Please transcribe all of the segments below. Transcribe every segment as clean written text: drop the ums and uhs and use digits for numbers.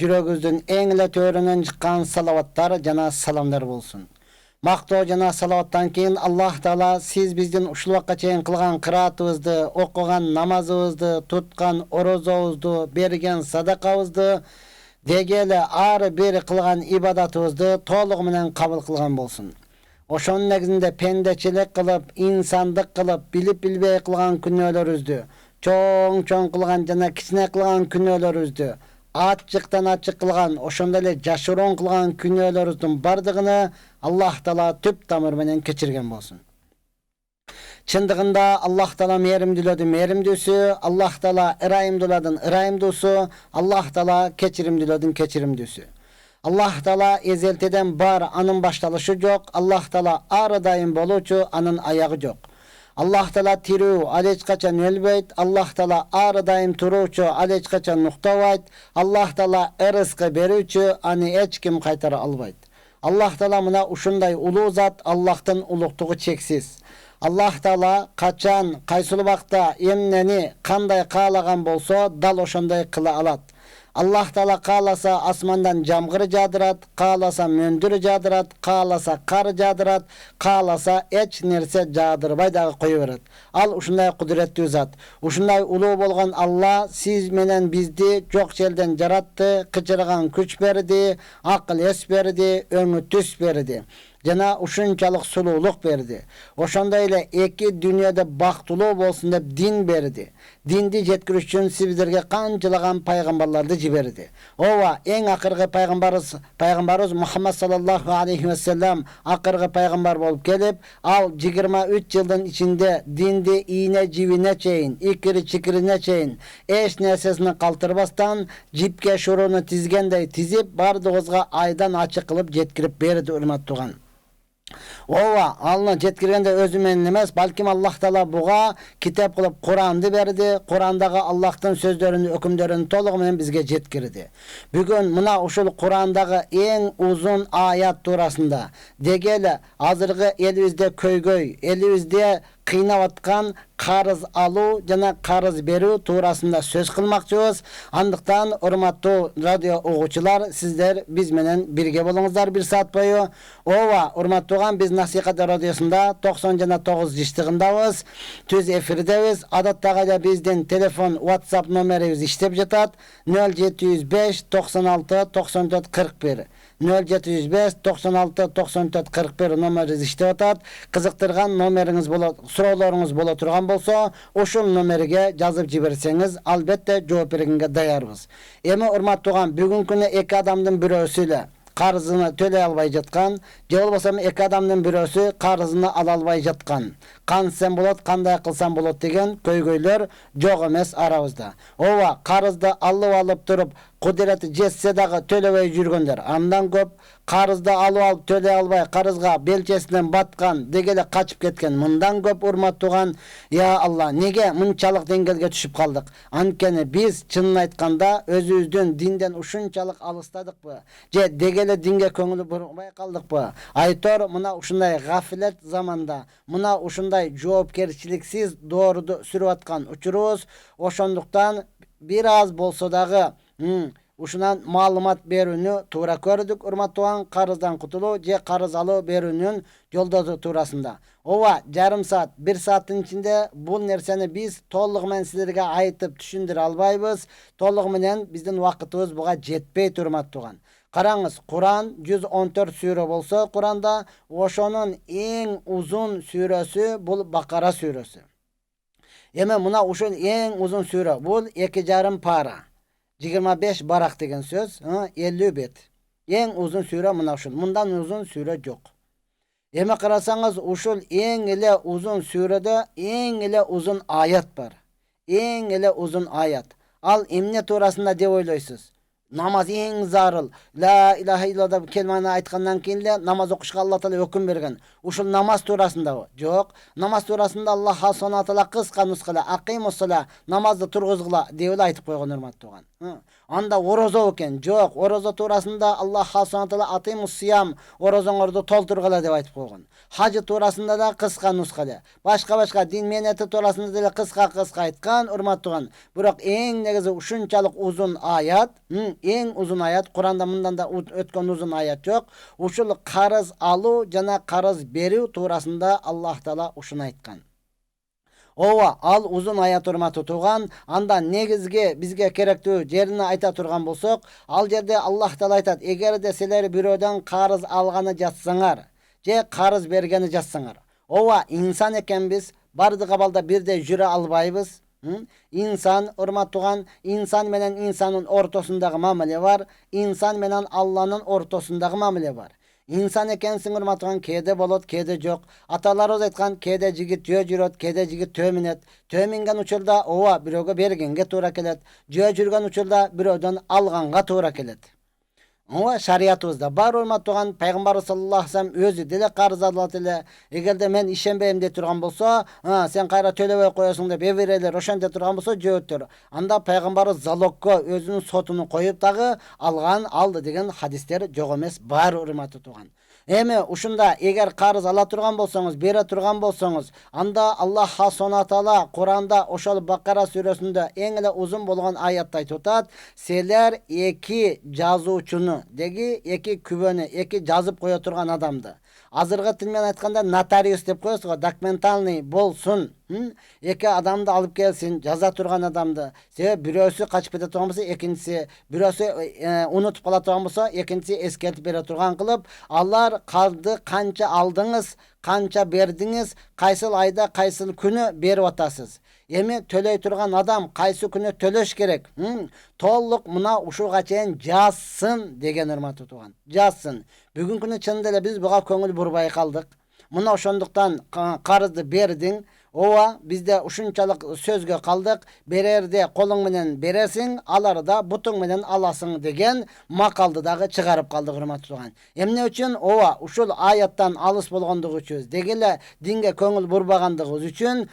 Жүрөгүздүн эң эле төрүнөн чыккан салаваттар жана саламдар болсун. Мактоо жана салаваттан кийин Аллах Таала сиз биздин ушул убакка чейин кылган кыраатыбызды, окуган намазыбызды, туткан орозобузду, берген садакабызды, деги эле ар бир кылган ибадатыбызды толугу менен кабыл кылган болсун. Ошонун негизинде пендечилик кылып, инсандык кылып, билип билбей кылган күнөөлөрүбүздү, чоң кылган жана кичине кылган күнөөлөрүбүздү, ачыктан ачык кылган, ошондой эле жашыруун кылган күнөөлөрүбүздүн бардыгыны Аллах Таала түп тамыр менен кечирген болсун. Чындыгында Аллах Таала мээримдүүлөрдүн мээримдүүсү, Аллах Таала ырайымдуулардын ырайымдуусу, Аллах Таала кечиримдүүлөрдүн кечиримдүүсү. Аллах Таала эзелтеден бар, анын башталышы жок. Аллах Таала ар дайым болуучу, анын аягы жок. Аллах Таала тирүү, ал эч качан өлбөйт. Аллах Таала ар дайым туруучу, ал эч качан уктабайт. Аллах Таала ырыскы берүүчү, аны эч ким кайтара албайт. Аллах Таала мына ушундай улуу зат, Аллахтын улуктугу чексиз. Аллах Таала качан, кайсыл убакта эмнени кандай каалаган болсо, дал ошондой кыла алат. Аллах Таала кааласа асмандан жамгыр жаадырат, кааласа мөндүр жаадырат, кааласа кар жаадырат, кааласа эч нерсе жаадырбай дагы кое берет. Ал ушундай кудуреттүү зат. Ушундай улуу болгон Алла сиз менен бизди жок жерден жаратты, кычырган күч берди, акыл эс берди, өңү түс берди. Жана ушунчалык сулуулук берди. Ошондой эле эки дүйнөдө бактылуу болсун деп дин берди. Динди жеткириш үчүн сиздерге канчалаган пайгамбарларды жиберди. Ооба, эң акыркы пайгамбарыбыз Мухаммад саллаллаху алейхи ва саллям акыркы пайгамбар болуп келип, ал 23 жылдын ичинде динди ийне жибине чейин, икири чикирине чейин эч нерсесин калтырбастан жипке шурууну тизгендей тизип, бардыгыбызга айдан ачык кылып жеткирип берди, урматтууган. Ооба, алны жеткиргенде өзү менен эмес, балким Аллах Таала буга китеп кылып Куранды берди. Курандагы Аллахтын сөздөрүн, өкүмдөрүн толугу менен бизге жеткирди. Бүгүн мына ушул Курандагы эң узун аят туурасында, деги эле азыркы элибизде көйгөй, элибизде кыйнап аткан карыз алуу жана карыз берүү туурасында сөз кылмакчыбыз. Андыктан урматтуу радио угуучулар, сиздер биз менен бирге болуңуздар бир саат бою. Ооба, урматтууган, биз Насихат радиосунда 90 жана 9 жиштигиндабыз, түз эфирдебиз. Адаттагы эле биздин телефон, WhatsApp номерибиз иштеп жатат. 0705 96 94 41. 0705 96 94 41 номерибиз иштеп атат. Кызыктырган номериңиз болот, суроолоруңуз боло турган болсо, ошол номерге жазып жиберсеңиз, албетте жооп бергенге даярбыз. Эми урматтууган, бүгүнкү күнү эки адамдын бирөөсү эле карызын төлөй албай жаткан, же болбосо эки адамдын бирөөсү карызын ала албай жаткан. Кантсем болот, кандай кылсам болот деген көйгөйлөр жок эмес арабызда. Ооба, карызды алып туруп, кудурети жетсе дагы төлөбөй жүргөндөр андан көп. Карызды алып төлөй албай, карызга белчесинен баткан, деги эле качып кеткен мындан көп, урматтууган. Я Алла, неге мынчалык деңгээлге түшүп калдык? Анткени биз чынын айтканда өзүбүздүн динден ушунчалык алыстадыкпы? Же деги эле динге көңүл бурбай калдыкпы? Айтор, мына ушундай гафилет заманда, мына ушундай жоопкерчиликсиз дооруду сүрүп аткан учурубуз. Ошондуктан бир аз болсо дагы ушунан маалымат берүүнү туура көрдүк, урматтууган, карыздан кутулуу же карыз алуу берүүнүн жолдору туурасында. Ооба, жарым саат, бир сааттын ичинде бул нерсени биз толугу менен силерге айтып түшүндүрө албайбыз. Толугу менен биздин убакытыбыз буга жетпейт, урматтууган. Караңыз, Куран 114 сүрө болсо, Куранда ошонун эң узун сүрөсү бул Бакара сүрөсү. Эми мына ушул эң узун сүрө, бул 2,5 пара. 25 барак деген сөз, 50 бет. Эң узун сүрө мына ушул. Мындан узун сүрө жок. Эми карасаңыз, ушул эң эле узун сүрөдө эң эле узун аят бар. Эң эле узун аят. Ал эмне туурасында деп ойлойсуз? Намаз эң зарыл. Ла илаха илlallah келманы айткандан кийин эле намаз окушка Аллах Таала өкүм берген. Ушул намаз туурасындабы? Жок. Намаз туурасында Аллах Субхана Таала кыска нускада акимуссала, намазды тургузгула деп эле айтып койгон, урматтууган. Анда орозо экен. Жок, орозо туурасында Аллах Субхана Таала атимуссиям, орозоңорду толтургула деп айтып койгон. Хажы туурасында да кыска нускада. Башка дин менети туурасында деле кыска айткан, урматтууган. Бирок эң негизи ушунчалык узун аят eng uzun ayat. Kur'anda mından da ötken uzun ayat yok. Uşul qarız aluu jana qarız berүү tuurasında Allah Taala uşunu aytkan. Ova al uzun ayat urmаты tuğan, anda negizge bizge керектүү жерini айта турган болсок, ал жерде Аллах Таала айтат: "Эгерде силер бирөөдөн карыз алганы жатсаңар, же карыз бергени жатсаңар." Ова инсан экенбиз, бардык абалда бирдей жүрө албайбыз. İnsan, urmat tuğan, insan менен insanın ortasındагы мамиле бар, insan менен Allah'ın ortasındагы мамиле бар. İnsan ekensin urmat tuğan, kede bolot, kede jok. Atalarыбыз aytkan, kede jigit jö жүрөt, kede jigit tö minet. Tö minген учурда ова бирөөгө бергенге туура келет. Jö жүргөн учурда бирөөдөн алганга туура келет. Ова шариятыбызда бар урмат туган, пайгамбар саллаллаху алейхи ва саллям өзү деле карыз алат эле. Эгерде мен ишенбейм деп турган болсо, сен кайра төлөбөй коесуң деп эбирелер ошон деп турган болсо жөөттөр. Анда пайгамбар залогко өзүнүн сотуну коюп дагы алган алды деген хадистер жок эмес, бар урмат туган. Эми ушунда эгер карыз ала турган болсоңуз, бере турган болсоңуз, анда Аллах Субхана Таала Куранда ошол Бакара сүрөсүндө эң эле узун болгон аятты айтып атат: "Силер эки жазуучуну, деги эки күбөнү, эки жазып кое турган адамды, азыркы тил менен айтканда нотариус деп коебуз го, документальный болсун. Эки адамды алып келсин, жаза турган адамды. Себеби бирөөсү качып кете турган болсо, экинчиси, бирөөсү унутуп кала турган болсо, экинчиси эскертип бере турган кылып, алар карды канча алдыңыз, канча бердиңиз, кайсыл айда, кайсыл күнү берип атасыз. Эми төлөй турган адам кайсы күнү төлөш керек? Толук мына ушуга чейин жазсын деген урматтуу туган. Жазсын. Бүгүнкү күнү чынында эле биз буга көңүл бурбай калдык. Мына ошондуктан карызды бердиң. Ова bizde ушунчалык сөзгө калдык, берерде колуң менен бересиң, аларда бутуң менен аласың деген макалды дагы чыгарып калдык урматтуу туган. Эмне үчүн? Ова ушул аяттан алыс болгондугу үчүн, дегеле динге көңүл бурбагандыгыбыз үчүн,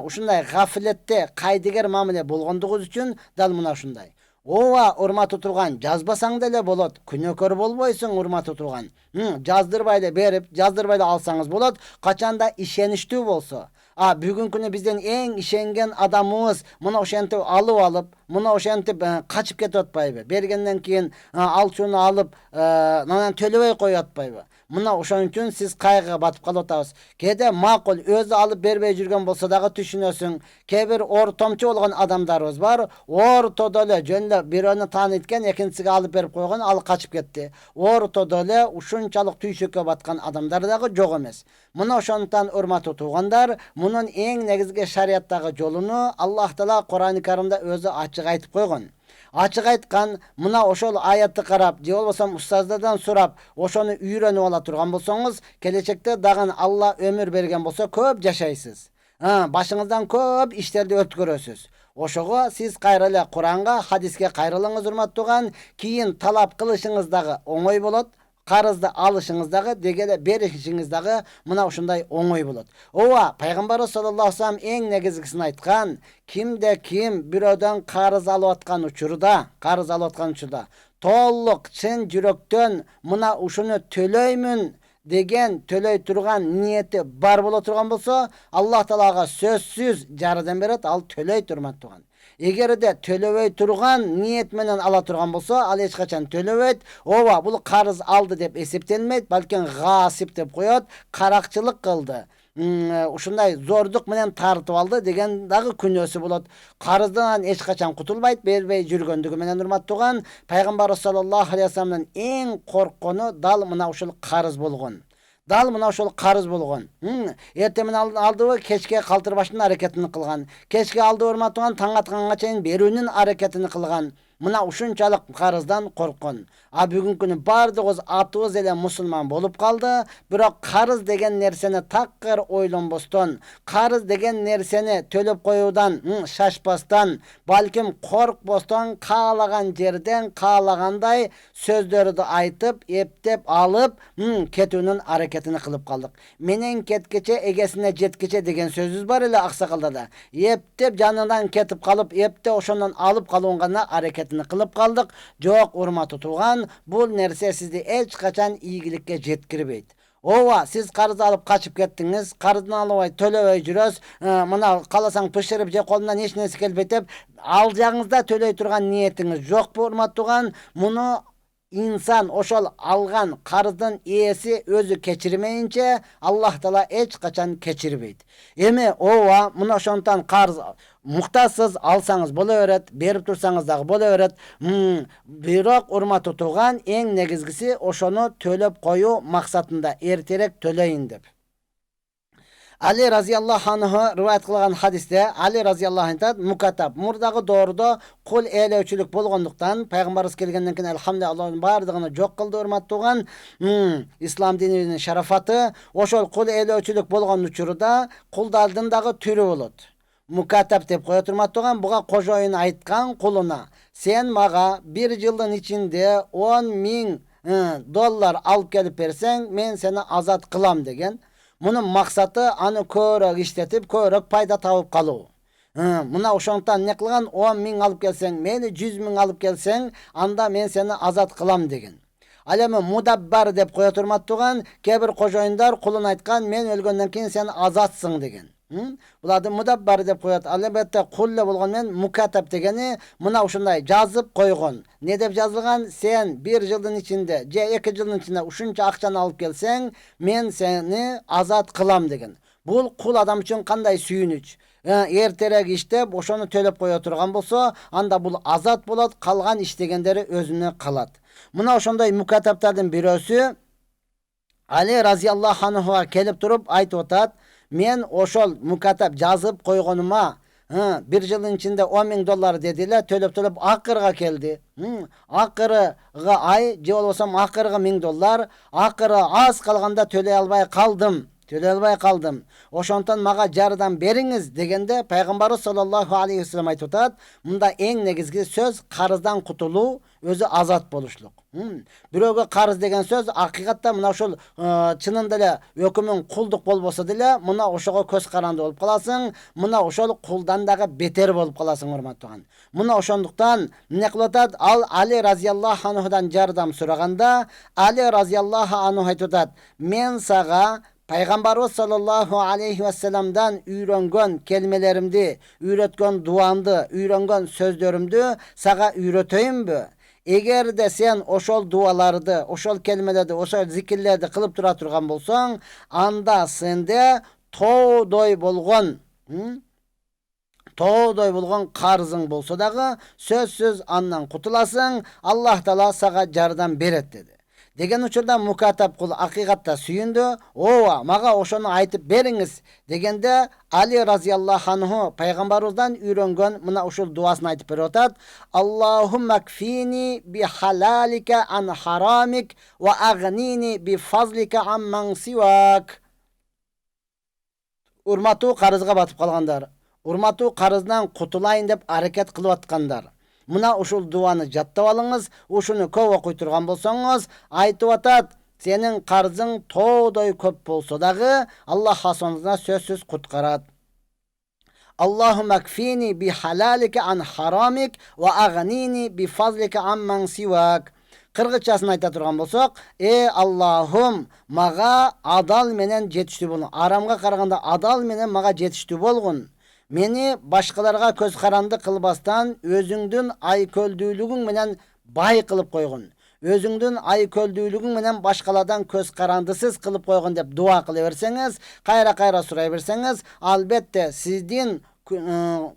ушундай гафилетте кайдыгер мамиле болгондугубуз үчүн дал мына ушундай. Ова урматтуу турган, жазбасаң деле болот, күнөөкөр болбойсуң урматтуу турган. Жаздырбай эле берип, жаздырбай эле алсаңыз болот, качанда ишеничтүү болсо. Бүгүнкү күнү бизден эң ишенген адамыбыз мына ошентип алып, мына ошентип качып кетип атпайбы? Бергенден кийин алчуну алып, анан төлөбөй коюп атпайбы? Мына ошон үчүн сиз кайгыга батып калып атабыз. Кээде макул өзү алып бербей жүргөн болсо дагы түшүнөсүң. Кээ бир ортомчу болгон адамдарыбыз бар. Ортодо эле жөн эле бирөөнү тааныткен, экинчиге алып берип койгон, ал качып кетти. Ортодо эле ушунчалык түйшөккө баткан адамдар дагы жок эмес. Мына ошондуктан урматтуу туугандар, мунун эң негизги шарияттагы жолуну Аллах Таала Кур'ан-ы Каримде өзү ачык айтып койгон. Ачык айткан, мына ошол аятты карап, же болбосо устаздардан сурап, ошону үйрөнүп ала турган болсоңуз, келечекте дагы Алла өмүр берген болсо көп жашайсыз. Башыңыздан көп иштерди өткөрөсүз. Ошого сиз кайра эле Куранга, хадиске кайрылыңыз урматтууган, кийин талап кылышыңыз дагы оңой болот. Карызды алышыңыз дагы, дегеле беришиңиз дагы мына ушундай оңой болот. Ова пайгамбар саллаллаху алейхи ва саллям эң негизгисин айткан, кимде ким бирөөдөн карыз алып аткан учурда, толук чын жүрөктөн мына ушуну төлөймүн деген төлөй турган ниети бар боло турган болсо, Аллах Таалага сөзсүз жардам берет, ал төлөй турматтууган. Эгерде төлөбөй турган ниет менен ала турган болсо, ал эч качан төлөбөйт. Ова бул карыз алды деп эсептелмейт, балкин гасип деп коет, каракчылык кылды. Ушундай зордук менен тартып алды деген дагы күнөөсү болот. Карыздан эч качан кутулбайт, бербей жүргөндүгү менен урматтууган, пайгамбар саллаллаху алейхи ва салламдын эң корккону дал мына ушул карыз болгон. Дал мына ошол карыз болгон. Эртең менен алдыбы, кечке калтырбаштын аракетин кылган. Кечке алды урматтууган, таң атканга чейин берүүнүн аракетин кылган. Мына ушунчалык карыздан корккон. Бүгүнкү күнү бардыгыбыз атыбыз эле мусулман болуп калды, бирок карыз деген нерсени такыр ойлонбостон, карыз деген нерсени төлөп коюудан шашпастан, балким коркпостон, каалаган жерден каалагандай сөздөрдү айтып, эптеп алып, кетүүнүн аракетин кылып калдык. Менен кеткече эгесине жеткече деген сөзүбүз бар эле аксакалдарда. Эптеп жанынан кетип калып, эптеп ошондон алып калууга гана аракетин кылып калдык. Жок урматтуу тууган, бул нерсе сизди эч качан ийгиликке жеткирбейт. Ova siz karız alıp kaçıp kettiniz. Karızını alabay төлebey жүрөs. Mına kalasaң pişirip je kolundan hiç nesi kelbet dep alacağınızda төлey turgan niyetiniz жоқ bu urmat tugan. Muну insan oşol algan karızdın iyesi özü keçirmeyince Allah Taala hiç kaçan keçirmeydi. Emi ova muna oşontan karız muhtaçsız alsanız bolaveret, berip tursanız dagı bolaveret. Bирок urmat tutugan en negizgisi oşonu tölep koyu maksatında erterek töleyin dep. Ali raziyallahu anhu rivayet kılgan hadiste Ali raziyallahu anh mukatab murdagı doğruda kul eylewçülük bolgonduktan Peygamberimiz kelgenden keyin elhamdülillah Allah'ın bardığını jok kıldı urmat tugan. İslam dininin şarafatı oşol kul eylewçülük bolgon uçurda kulda aldındagı türü bolot. Mukatab dep koya turmat tugan buga kojoyun aytkan kuluna sen maga bir yılın içinde 10.000 dollar alıp gelip bersen men seni azat kılam degen. Bunun maksatı anı körök işletip körök payda tavıp kalı. Muna oşontan ne kılgan 10.000 alıp gelsen, meni 100.000 alıp gelsen, anda men seni azat kılam degen. Alemi mudabbar dep koya turmat tugan, kebir kojoyundar kulun aytkan, men ölgönden keyin sen azatsın degen. Bulardı mudabbar dep koyat. Albatta kulle bolgan men mukatab degeni muna uşunday жазып koygon. Ne dep yazılgan? Sen bir yılın içinde, je 2 yılın içinde uşuncha akçаны alıp gelsen, men seni azat kılam degen. Bul kul adam için kanday sүйүнүч. Erterek iştep oşonu төлep koya turgan bolsa, anda bul azat bolat, kalgan iştegендери özüne kalat. Muna oşonday mukatablardan birisi Ali raziyallahu anhu'a kelip turup aytıp otat. Men oşol mukatab жазып koygonuma bir yılın içinde 10.000 dolar dediler, төлep akırga keldi. Akırga ay, je olsam akırga 1000 dolar, akırı az kalganda төлey albay kaldım. Oşontan maga jardan beriңiz degende Peygamberimiz sallallahu aleyhi ve sellem aytıp atat. Munda en negizgi söz karızdan kutuluu, özü azat boluşluk. Biröөгө karız degen söz hakikatta mına ошол чынында эле өкүмүң кулдук болбосо деле мына ошого көз каранды болуп каласың, мына ошол кулдан дагы бетер болуп каласың урматтуу туган. Мына ошондуктан эмне кылып атат? Ал Али разияллаху анхудан жардам сураганда Али разияллаху анху айтып атат: "Мен сага Peygamberimiz sallallahu aleyhi ve sellem'den üyrengen kelimelerimdi, üretken duamdı, üyrengen sözlerimdi, sağa üreteyim bu. Eğer de sen oşol dualardı, oşol kelimelerdi, oşol zikirlerdi kılıp dura turgan bolsan, anda sende toğdoy bolgan karzın bolsa dağı söz andan kutulasın, Allah Taala sağa jardan beret dedi. Degen uçurda mukatab kul hakikatta sүйündü. Ova maga oşonu aytıp beriңiz degende Ali raziyallahu anhu Peygamberimizden üyrengen mına oşul duasını aytıp berip atat. Allahumma kfini bi halalika an haramik ve aghnini bi fazlika amman sivak. Urmatu karızga batıp kalgandar. Urmatu karızdan kutulayın dep hareket kılıp atkandar. Mına uşul duanı jattap alыңыз, uşunu көп окуй турган болсоңуз, айтып атат, senin karzın toğdoy köp bolsa dagı Allah hasonuna sözsüz kutkарат. Allahümme kfini bi halalike an haramik ve aghnini bi fazlike amman sivak. Kırgızçasını ayta turgan bolsok, Allah'ım maga adal menen жетиштүү болgun. Aramga karaganda adal menen maga жетиштүү bolgun. Meni başkalarga köz karandı kılbastan özüңdün ayköldүүлүгүң menen bay kılıp koygun. Özüңdün ayköldүүлүгүң menen başkalardan köz karandısız kılıp koygun dep dua kılıverseniz, kayra suray berseniz, albatta sizdin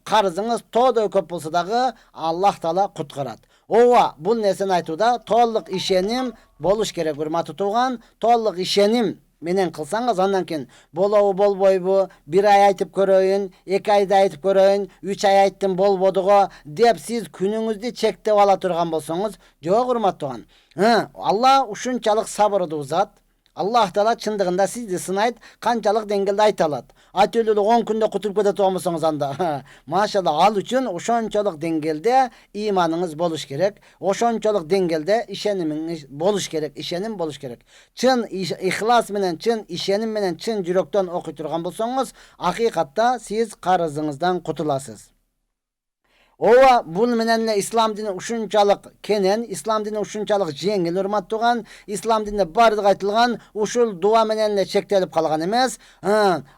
karzыңыз toğdoy köp bolsa dagı Allah Taala kutkarat. Ova bul nesini aytuda tolluk işenim boluş gerek urmatu tuğan, tolluk işenim menen kılsanız andan keyin bolobu bolboybu, 1 ay aytıp köröйүн, 2 ayda aytıp köröйүн, 3 ay ayttım bolbodugo dep siz күнүңүздү чектеп ала турган болсоңуз, жок урматтуу туган. Allah ушунчалык сабырдуу зат. Allah Taala çındığında sizdi sınayt, kançalık dengelde ayta alat. Atölülük 10 günde kutup kede toğmusunuz anda. Maşallah al üçün oşonçalık dengelde imanınız boluş gerek. Oşonçalık dengelde işeniminiz boluş gerek, işenim boluş gerek. Çın ihlas menen, çın işenim menen, çın jürökten okuy turgan bolsoňuz, hakikatta siz karızınızdan kutulasız. Ova bul menenle İslam dini uşunçalık kenen, İslam dini uşunçalık jengil urmat tuğan, İslam dininde bardık aytılgan uşul dua menenle çektelip kalgan emes.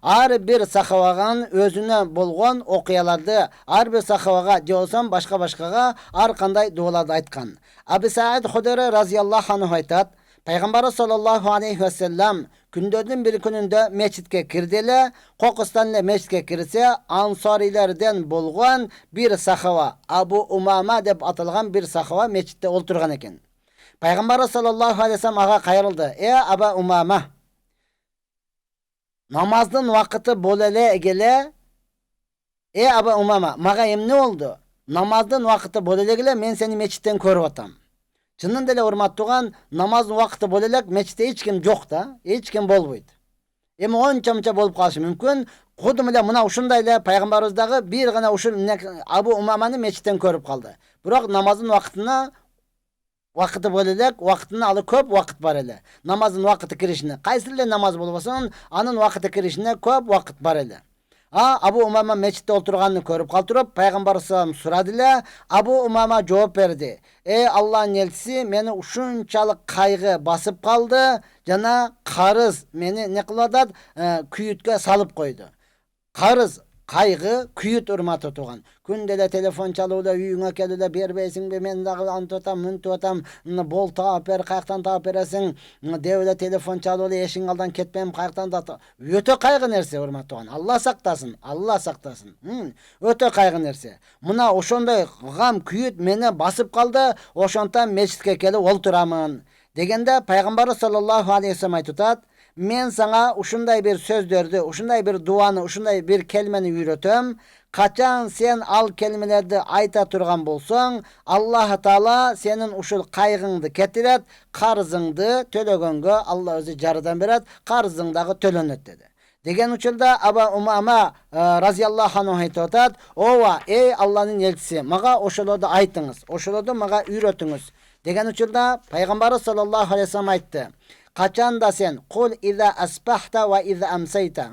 Ar bir sahavagan özüne bolgon okuyalardı. Ar bir sahavaga diyorsan başka ar kanday dualarda aytkan. Abi Sa'id Hudri raziyallahu anhu aytat. Peygamber sallallahu aleyhi ve sellem gündördün bir gününde meçitke kirdile, Qoqistanlı meçitke kirse ansarilerden bolgan bir sahava, Abu Umama deb atılgan bir sahava meçitte olturgan eken. Peygamber sallallahu aleyhi ve sellem ağa kayırıldı. Abu Umama, namazdın vakıtı bolele egele. Abu Umama, mağa ne oldu? Namazdın vakıtı bolele egele, men seni meçitten körüp atam. Çının dele urmattuğan namazın vakti bolelek meçte hiç kim yok da, hiç kim bolbuydu. Emi onça bolup kalışı mümkün. Kudum ile mına uşundayla Peygamberimizdagi bir gana uşul Abu Umama'nı meçitten körüp kaldı. Biroq namazın vakti bolelek, vaktini alı köp vakit bar ele. Namazın vakti kirişine, kaysırlı namaz bolbasan, anın vakti kirişine köp vakit bar ele. Abu Umama meçitte oturganını körüp kaltırıp Peygamber sallam suradılar. Abu Umama cevap verdi. Allah'ın elçisi meni uşunçalık kaygı basıp kaldı. Jana karız meni ne kıladat küyütke salıp koydu. Karız kaygı küyüt urmat otugan. Kündele telefon çalıda uyuna kelile berbeysin be men dagı antotam müntotam bol taap ber kayaktan taap beresin devlet telefon çalıda eşin aldan ketmem kayaktan da öte kaygı nerse urmat otugan. Allah saktasın. Allah saktasın. Öte kaygı nerse. Muna oşonday gam küyüt meni basıp kaldı. Oşondan meçitke kelip olturamın. Degende Peygamber sallallahu aleyhi ve sellem aytutat. Men sana uşunday bir sözdördi, uşunday bir duanı, uşunday bir kelimeni yürütüm. Kaçan sen al kelimelerdi ayta turgan bolsoň, Allah Taala senin uşul kaygыңды ketiret, karzыңды tölөгөнгө Allah özü jarıdan beret, karzыңdagy tölönet dedi. Degen uçulda Abu Umama raziyallahu anhu aytat, "Ova ey Allah'ın elçisi, maga oşolodu aytыңыз, oşolodu maga üýrötüňiz." Degen uçulda Peygamber sallallahu aleyhi ve sellem aytdı. Kaçan da sen kul iza asbahta ve iza amsayta.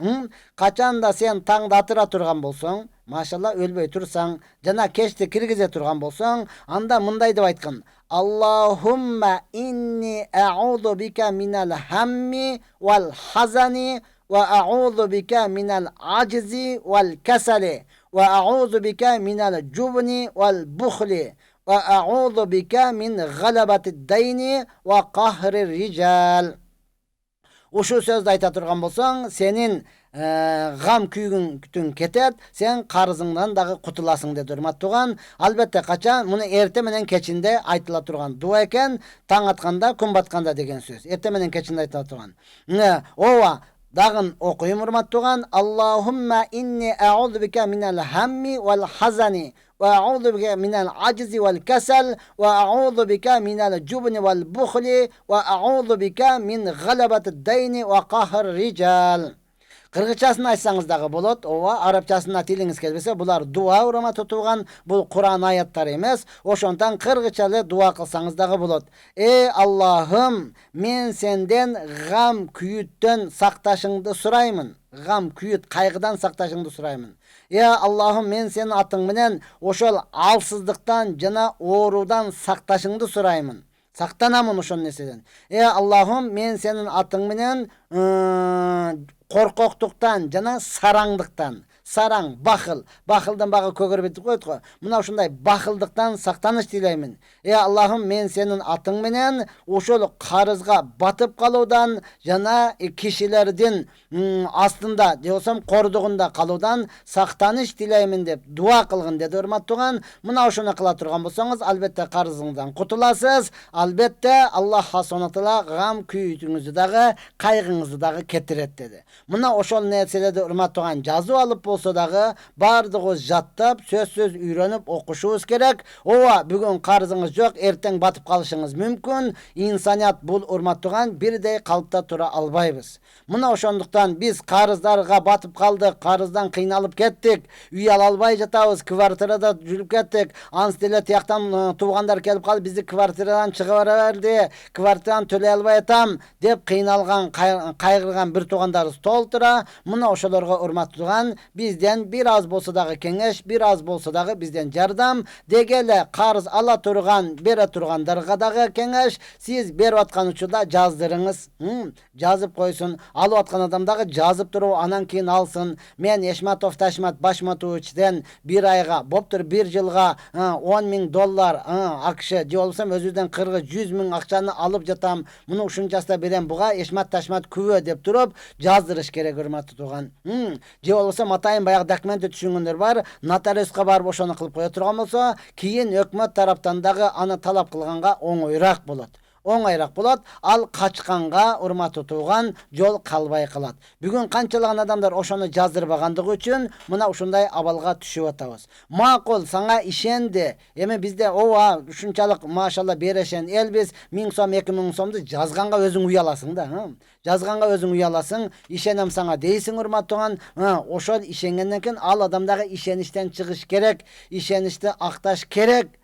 Kaçan da sen tаңda atıra turgan bolsoň, maşallah ölböy tursan, jana keçte kirgize turgan bolsoň, anda mınday dep aytkan. Allahumma inni a'udhu bika minal hammi wal hazani ve a'udhu bika minal ajzi vel kasali ve a'udhu bika minal jubni vel bukhli. Ve a'udhu bika min galabati dayni ve qahri rical. Uşu sözde ayta turgan bolsoň, senin gam küýgüň ketet, sen karzыңdan dagı kutulasың dedi urmat tugan. Albatta kaçan muну erte menen keçinde aytıla turgan dua eken, taң atkanda, kun batkanda degen söz. Erte menen keçinde aytıla turgan. Ova dagın okuyum urmat tugan. Allahumma inni a'udhu bika minal hammi vel hazani ve a'udhu bika minal ajzi vel kasal ve a'udhu bika minal jubni vel bukhli ve a'udhu bika min galabati dayni ve qahr rical. Kırgızçasını aytsanız dağı bolot, ova Arapçasına tiliniz kelbese bular dua urama tutugan, bu Kur'an ayatları emes. Oşondan kırgızçalı dua kılsanız dağı bolot. Ey Allah'ım, men senden gam küyütten saktaşыңды surayımın. Gam küyüt kaygıdan saktaşыңды surayımın. Ya Allah'ım, men senin atın menen oşol alsızlıktan jana oorudan saktaşыңды surayımın. Saktanamın oşon neseden. Ey Allah'ım, men senin atın menen korkoktuktan, jana saraňdyktan, saraň, bakıldan bağı kögörbetik koyduk. Muna uşunday bakıldıktan saktanyş dileýmin. Ey Allah'ım, men senin atyň menen oşol karızga batıp kaludan, jana kişilerden aslında diyorsam korudugunda kaludan saktanyş dileýmin dep dua kılgın dedi urmat tugan. Muna uşunu kıla turgan bolsaňyz, albatta karızыңdan kutulasız. Albatta Allah subhanahu taala gam küýütüňizi dagı, kaygıňyzy dagı ketiret dedi. Muna oşol nerselerde urmat tugan жазып alıp bolsa dagı bardygı jattap, söz üýrenip okuşubuz gerek. Ova bugün karzıňyz jok, erteň batıp kalyşyňyz mümkün. İnsaniýat bul urmat tugan birdeý kalypda tura albaýbız. Muna oşonduktan biz karzlarga batıp kaldık, karzdan kıynalıp kettik, üy ala albay jatabız, kvartirada жүрüp kettik. Ans dele tiyaktan tuğandar kelip kalıp bizi kvartiradan çıgıvaraverdi, kvartiradan töle albay atam dep kıynalgan, kaygırgan bir tuğandarız toltura. Muna oşolarga urmat tugan biz bizden biraz bolsa dagı kengeş, biraz bolsa dagı bizden jardam, degele karız ala turgan, bere turgandarga dagı kengeş, siz berip atkan учурда jazdırыңыз. Жазып койсун, алып аткан адам дагы жазып туруп анан кийин алсын. Мен Эшматов Ташмат Башматовичтен bir айга, боптур bir жылга $10,000 акш же болсом өзүдөн 40-100 миң акчаны алып жатам. Муну ушунчасына берем, буга Эшмат Ташмат күбө деп туруп жаздырыш керек, урматтуу тууган. Же болсо атайын баягы документти түшүнгөндөр бар, нотариуска барып ошону кылып кое турган болсо, кийин өкмөт тараптан дагы аны талап кылганга оңойраак болот. Оңайраак болот. Ал качканга, урматтуу тууган, жол калбай калат. Бүгүн канчалаган адамдар ошону жаздырбагандыгы үчүн мына ушундай абалга түшүп атабыз. Макул, сага ишенди. Эми бизде ооба ушунчалык машалла берешен элбиз, 1000 сом, 2000 сомду жазганга өзүң уяласың да. Жазганга өзүң уяласың, ишенем сага дейсиң, урматтуу тууган. Ошол ишенгенден кийин ал адамдагы ишеништен чыгыш керек, ишеничти акташ керек.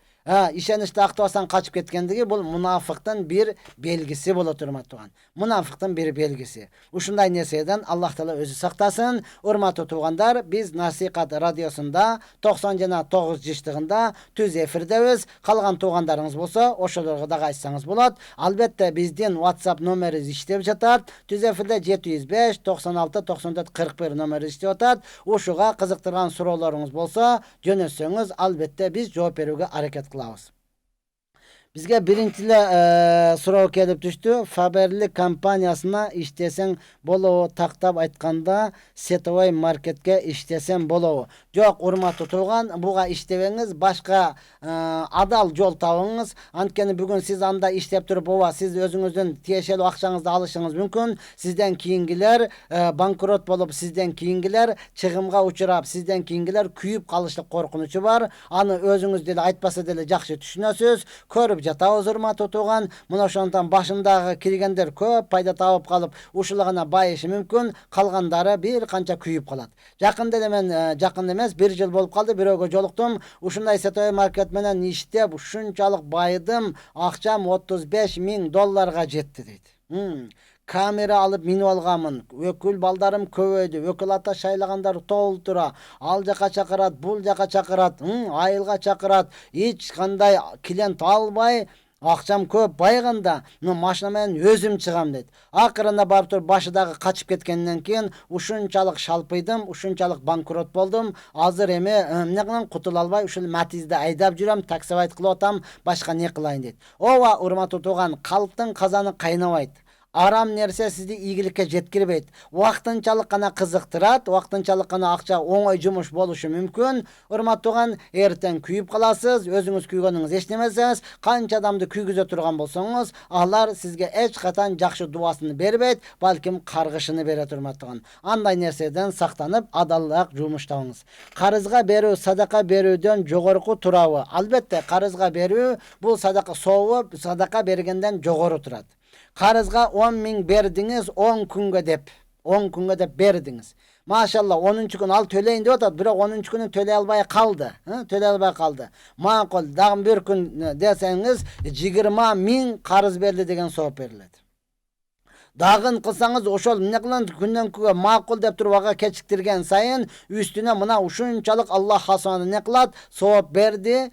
İşenişte aktasan kaçıp ketkendigi bul munafiqtin bir belgisi bolot, urmаттуу тууган. Munafiqtin bir belgisi. Ушундай нерседен Аллах Таала өзү сактасын. Урматтуу туугандар, биз Насихат радиосунда 90 жана 9 жыштыгында түз эфирдебиз. Калган туугандарыңыз болсо, ошолорго дагы айтсаңыз болот. Албетте биздин WhatsApp номерибиз иштеп жатат. Түз эфирде 705 96 94 41 номери иштеп атат. Ушуга кызыктырган суроолоруңуз болсо, жөнөтсөңүз, албетте биз жооп берүүгө аракет кылабыз. Bizge birinçile суроо келип түштү. Фаберлик компаниясына иштесең болобу, тактап айтканда сетовой маркетке иштесең болобу? Жок, урматтуу тууган, буга иштебеңиз, башка адал жол табыңыз. Анткени бүгүн сиз анда иштеп туруп, ооба, сиз өзүңүздүн тиешелүү акчаңызды алышыңыз мүмкүн. Сизден кийингилер банкрот болуп, сизден кийингилер чыгымга учурап, сизден кийингилер күйүп калыштык коркунучу бар. Аны өзүңүз деле айтпаса деле жакшы түшүнөсүз. Көрүп жатабыз, урматтуу тууган. Мына ошондон башындагы киргендер көп пайда табып калып, ушула гана байышы мүмкүн, калгандары бир канча күйүп калат. Жакында эле мен жакын эмес, 1 жыл болуп калды, бирөөгө жолуктум. Ушундай сетовой маркет менен иштеп, ушунчалык байыдым, акчам $35,000 жетти дейт. Камера алып минип алганмын. Өкүл балдарым көбөйдү. Өкүл ата шайлагандар толтура. Ал жака чакырат, бул жака чакырат, айылга чакырат. Эч кандай клиент албай, акчам көп байганда, машина менен өзүм чыгам дейт. Акырында барып туруп башыдагы качып кеткенден кийин ушунчалык шалпыйдым, ушунчалык банкрот болдум. Азыр эми эмне кылам, кутула албай ушул Матизди айдап жүрөм, таксовайт кылып атам, башка не кылайын дейт. Ооба, урматтуу тууган, калктын казаны кайнабайт. Арам нерсе сизди ийгиликке жеткирбейт. Вактынчалык гана кызыктырат, вактынчалык гана акча, оңой жумуш болушу мүмкүн. Урматтуу тууган, эртең күйүп каласыз, өзүңүз күйгөнүңүз эчнемесеңиз, канча адамды күйгүзө турган болсоңуз, алар сизге эч качан жакшы дубасын бербейт, балким каргышын берет, урматтуу тууган. Андай нерседен сактанып, адалдык жумуш табыңыз. Карызга берүү, садака берүүдөн жогорку турабы? Албетте, карызга берүү бул садака соову, садака бергенден жогору турат. Карызга 10.000 бердиңиз 10 күнгө деп, 10 күнгө деп бердиңиз. Машалла, 10-чу күн ал төлөйүн деп атат, бирок 10-чу күнү төлөй албай калды. Төлөй албай калды. Макул, дагы бир күн десеңиз 20.000 карыз берди деген сооп берилет. Дагын кылсаңыз, ошол эмне кылын күндөн күнгө макул деп туруп ага кечиктирген сайын үстүнө мына ушунчалык Аллах хасаны не кылат, сооп берди,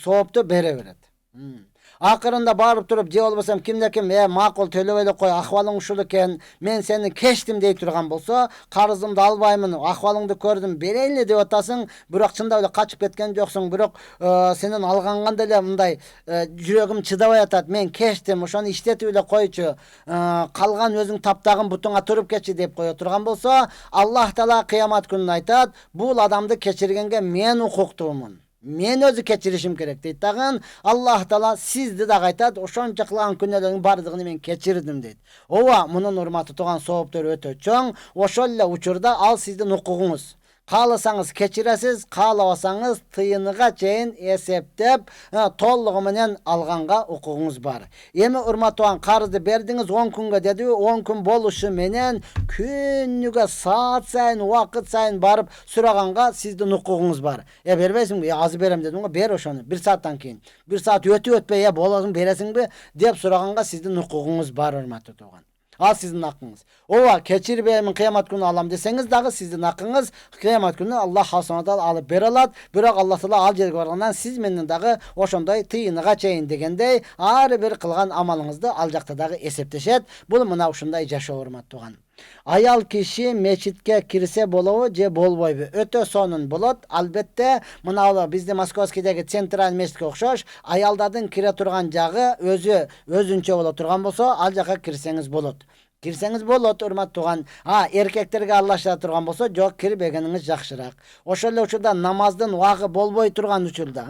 соопту бере берет. Акырында барып туруп, же болбосом кимде ким макул төлөбөй эле кой, акыбалың ушул экен, мен сени кечтим дей турган болсо, карызымды албаймын, акыбалыңды көрдүм, берейли деп атасың, бирок чындап эле качып кеткен жоксуң, бирок сенен алганга деле мындай жүрөгүм чыдабай атат, мен кечтим, ошону иштетип эле койчу, калган өзүң таптагын бутуңа туруп кетчи деп кое турган болсо, Аллах Таала кыямат күнүнө айтат, бул адамды кечиргенге мен укуктуумун. Мен өзү кечиришим керек дейт. Дагы Аллах Таала сизди дагы айтат, ошончо кылган күнөөлөрүңдүн бардыгын мен кечирдим дейт. Ооба, мунун урматтуу тууган, сооптор өтө чоң. Ошол эле учурда ал сиздин укугуңуз. Кааласаңыз кечиресиз, каалабасаңыз тыйыныга чейин эсептеп, толугу менен алганга укугуңуз бар. Эми урматтуу карызды бердиңиз 10 күнгө деди, 10 күн болушу менен күнүгө саат сайын, убакыт сайын барып сураганга сиздин укугуңуз бар. Бербейсиңби? Аз берем дедим го, бер ошону. 1 сааттан кийин. 1 саат өтүп өтпөй, болосуң бересиңби деп сураганга сиздин укугуңуз бар, урматтуу тууган. Al sizin hakkınız. Ova keçirbeyimin kıyamet günü alam deseniz dağı sizin hakkınız. Kıyamet günü Allah hasanatı alıp beralat. Bırak Allah Teala al jerge bargandan siz menden dağı oşonday tıyыныga çeyin degendey ağır bir kılgan amalыңызды aljakta dağı esepteşet. Bul mına uşunday jaşa hormat tuğan. Ayal kişi meçitke kirse bolovu je bolboybu. Ötö sonun bolot. Albatta mına bizde Moskovskidagi Central meçitke okşoş. Ayaldardın kire turgan jağı özünçe bola turgan bolsa al jaka kirseniz bolot. Kirseniz bolot urmat tuğan. Erkeklerge Allah'a turgan bolsa jok kirbegeniniz jakşırak. Oşol uçurda namazdın vağı bolboy turgan uçurda.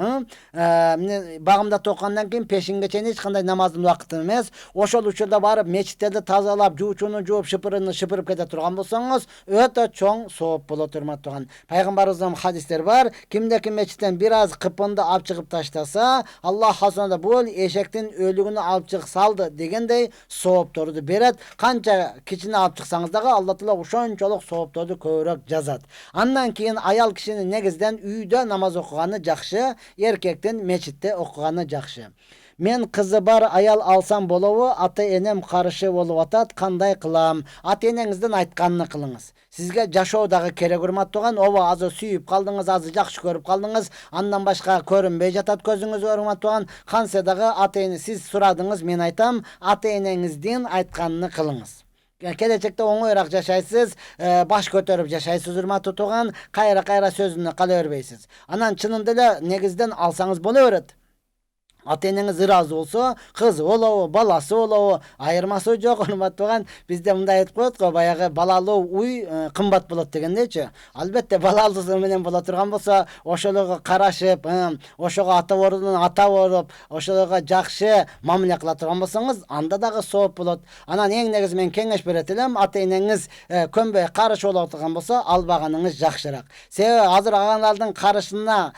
Bağımda tokandan keyin peşinge çeyin hiç kanday namazdın vakıtı emes. Oşol uçurda barıp meçitlerdi tazalap, juuçunu juup şıpırıp kete turgan bolsanız ötö çoң soğup bolot urmat tuğan. Peygamberimizden hadisler var. Kimdeki meçitten biraz kıpındı alıp çıkıp taştasa Allah hasanada bol eşektin ölügünü alıp çık saldı degendey soğup durdu. Beret kança kişini alıp çıksanız dağı Allah Teala uşonçoluk soğup durdu köyrek jazat. Andan keyin ayal kişinin negizden үйdө namaz okugany jakşı, erkekten meçitte okugany jakşı. Men kızı bar ayal alsam bolovu, ata enem karışı bolup atat, kanday kılam? Ata enеңizdin aytkanını kılыңыз. Sizge jaşoodagı kerek urmat tuğan, ova azı sүйüp kaldыңız, azı jakşı körüp kaldыңız, andan başka körünbey jatat közüңüz urmat tuğan, kansa dagı ata eni siz suradыңız, men aytam, ata enеңizdin aytkanını kılыңыз. Gelecekte oңoyrak jaşaysız, baş kötörüp jaşaysız urmatı tuğan, kayra sözünü kala örbeysiz. Anan çınında ele negizden alsanız bolu öret. Ata enеңiz razı olsa, kız olağı, balası olağı, ayırması yok urmat tuğan. Bizde mında aytып koyot go, bayağı balalı uy kımbat bolot degендейчи. Albatta balalысы menen bola turgan bolsa, oşoluğa karaşıp, oşoga ata borup, oşoluğa jakşı mamile kıla turgan bolsanız, anda dagı soğup bolot. Anan eң negiz men kengeş beretilem, ata enеңiz könbey karışı olağı turgan bolsa, albaganыңız jakşırak. Sebebi hazır aganlardın karışına,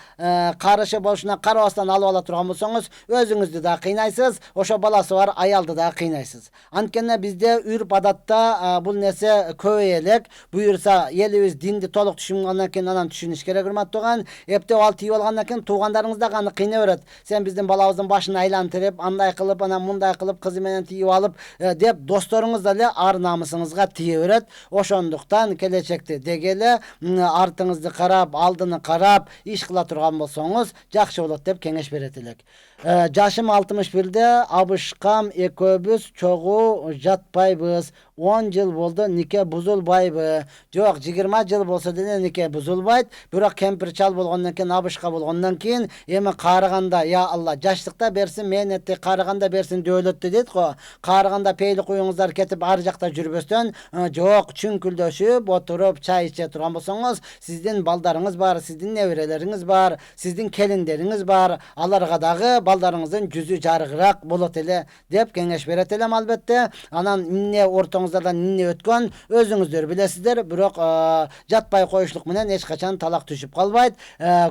karışı boluşuna karabastan alıp ala turgan bolsanız, özüңüzdü da kıynaysız, oşo balası var, ayaldı da kıynaysız. Antkenne bizde ürp adatta bul nese köýelek, buyursa elibиz dindi toluk düşüngandan keyin anan düşünüş kerek urmat tuğan. Epte al tiyip algandan keyin tuğandarыңız da gany kıyna öret. Sen bizden balabızdın başını aylantırıp, anday kılıp, ana munday kılıp, kızı menen tiyip alıp dep dostlarыңız da ele ar namısыңızga tiye öret. Oşonduktan kelecekte degele artыңızды karap, aldını karap, iş kıla turgan bolsoňuz, jakşı bolot dep kengeş beretilek. Jaşım 61'de abışkam ekөөbüz çoğu jatpayбыз. 10 yıl boldu nike buzulbayбы. Jok 20 yıl bolsa dene nike buzulbayt. Biroq kempir çal bolgondan keyin abışka bolgondan keyin emi karıganda ya Allah jaşlıkta bersin mehnetти karıganda bersin döwletdi deyt go. Karıganda peyli koyuңuzдар ketip ar jakta жүрбөстөн jok çünkülдөşüp oturup çay içe turgan bolsoňuz, sizdin baldarыңыз бар, sizdin nevreleriңiz бар, sizdin kelinderiңiz бар. Alarga dagı baldarыңыздын жүzü jarıgırak bolot ele dep kengeş beret elem albatta. Anan inne ortaňızdan inne ötkön özüňüzдөр bilesizler. Biroq jatpay koýuşluk menen hiç kaçan talak düşüp kalbayt.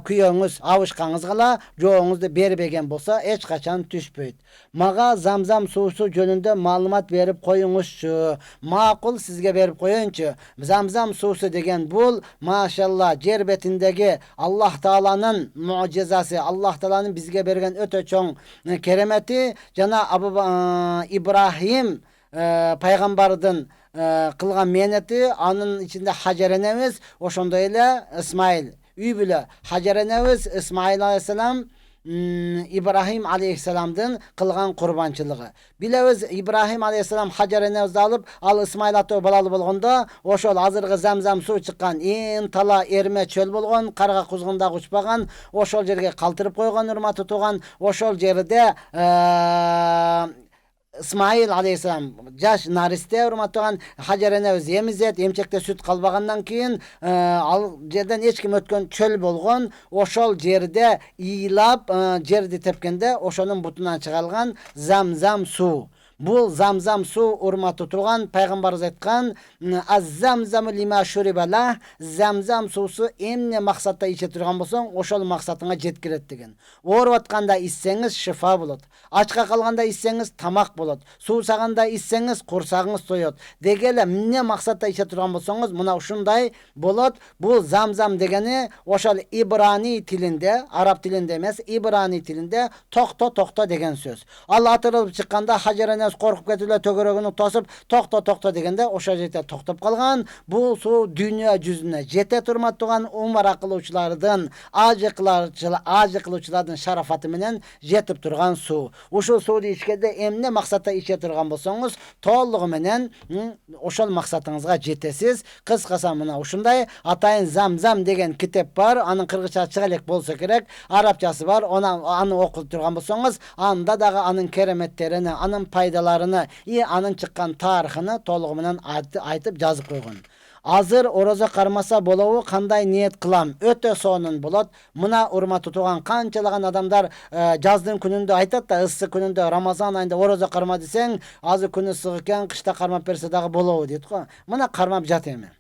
Küýöňüz awışkaňyz gala joğuňuzdy berbegen bolsa hiç kaçan düşpeyt. Maga zamzam suusu jönünde malumat berip koýuňuzçu. Makul sizge berip koýunçu. Zamzam suusu degen bul maşallah yer betindegi Allah Taalanyň mucizasy, Allah Taalanyň bizge bergen ötö çoň keremeti jana İbrahim peygamberden kılgan mehneti, anın içinde Hacer enemiz, oşonda ele İsmail üy bile Hacer enemiz İsmail aleyhisselam İbrahim aleyhisselam'dan kılgan kurbançılığı. Bilemiz İbrahim aleyhisselam Hacer enemizni alıp al İsmail atı balalı bolgonda oşol azırgı zamzam su çıkan en tala erme çöl bolgon, karga kuzgunda uçpagan, oşol jerge kaltırıp koygan urmatı tuğan, oşol jerde İsmail aleyhisselam jaş nariste urmatgan Hacer enemiz emizet, emçekte süt kalbagandan keyin al jerden hiç kim ötkön çöl bolgon, oşol jerde iylap jerdi tepkende oşonun butundan çıgalgan zamzam su. Bu zamzam su urmatı tuğan Peygamberimiz aytkan az-zamzamu lima şuribalah, zamzam susu emne maksatda içe turgan bolsoň oşol maksatyňa jetkiret degen. Orup atkanda içseňiz şifa bolot. Açka kalganda içseňiz tamak bolot. Suusaganda içseňiz kursagyňyz toýot. Degele emne maksatda içe turgan bolsoňuz muna uşunday bolot. Bu zamzam degeni oşol İbrani tilinde, Arap tilinde emas, İbrani tilinde tokto degen söz. Allah atırılıp çıkkanda Hacer эмес, коркуп кетип эле төгөрөгүнү тосуп, токто дегенде ошол жерде токтоп калган. Бул суу дүйнө жүзүнө жете турматтаган умара кылуучулардын, ажы кылуучулардын шарафаты менен жетип турган суу. Ушул сууну ичкенде эмне максатта иче турган болсоңуз, толугу менен ошол максатыңызга жетесиз. Кыскасы мына ушундай атайын Замзам деген китеп бар. Анын кыргызча чыга элек болсо керек. Арабчасы бар. Аны окуп турган болсоңуз, анда дагы анын кереметтерин, анын пайдаларын, анын чыккан тарыхын толугу менен айтып жазып койгон. Азыр орозо кармаса болобу, кандай ниет кылам? Өтө сонун болот. Мына урматтуу туган канчалаган адамдар жаздын күнүндө айтат да, ыссы күнүндө Рамазан айында орозо карма десең, азыр күнү ысык экен, кышта кармап берсе дагы болобу дейт го. Мына кармап жат эми.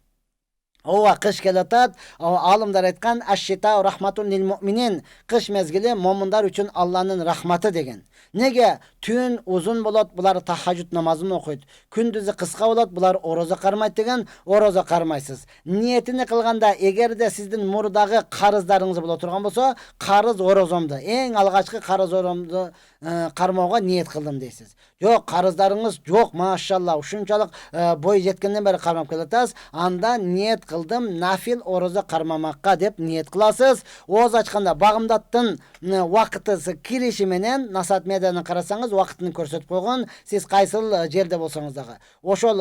Ова кыш келатат, алымдар айткан аш-шита рахматун лил муъминин. Кыш мезгили момундар үчүн Алланын рахматы деген. Неге? Түн узун болот, булар тахажжуд намазын окуйт. Күндүзү кыска болот, булар орозо кармайт деген, орозо кармайсыз. Ниетини кылганда, эгерде сиздин мурдагы карыздарыңыз боло турган болсо, карыз орозомду, эң алгачкы карыз орозомду кармоого ниет кылдым дейсиз. Жок, карыздарыңыз жок, машалла, ушунчалык бой жеткенден бери кармап келатасыз. Анда ниет кылдым, нафил орозо кармамакка деп ниет кыласыз. Ооз ачканда багымдаттын убакыты кириши менен Насаат медианы карасаңыз, убакытын көрсөтүп койгон. Сиз кайсыл жерде болсоңуз дагы ошол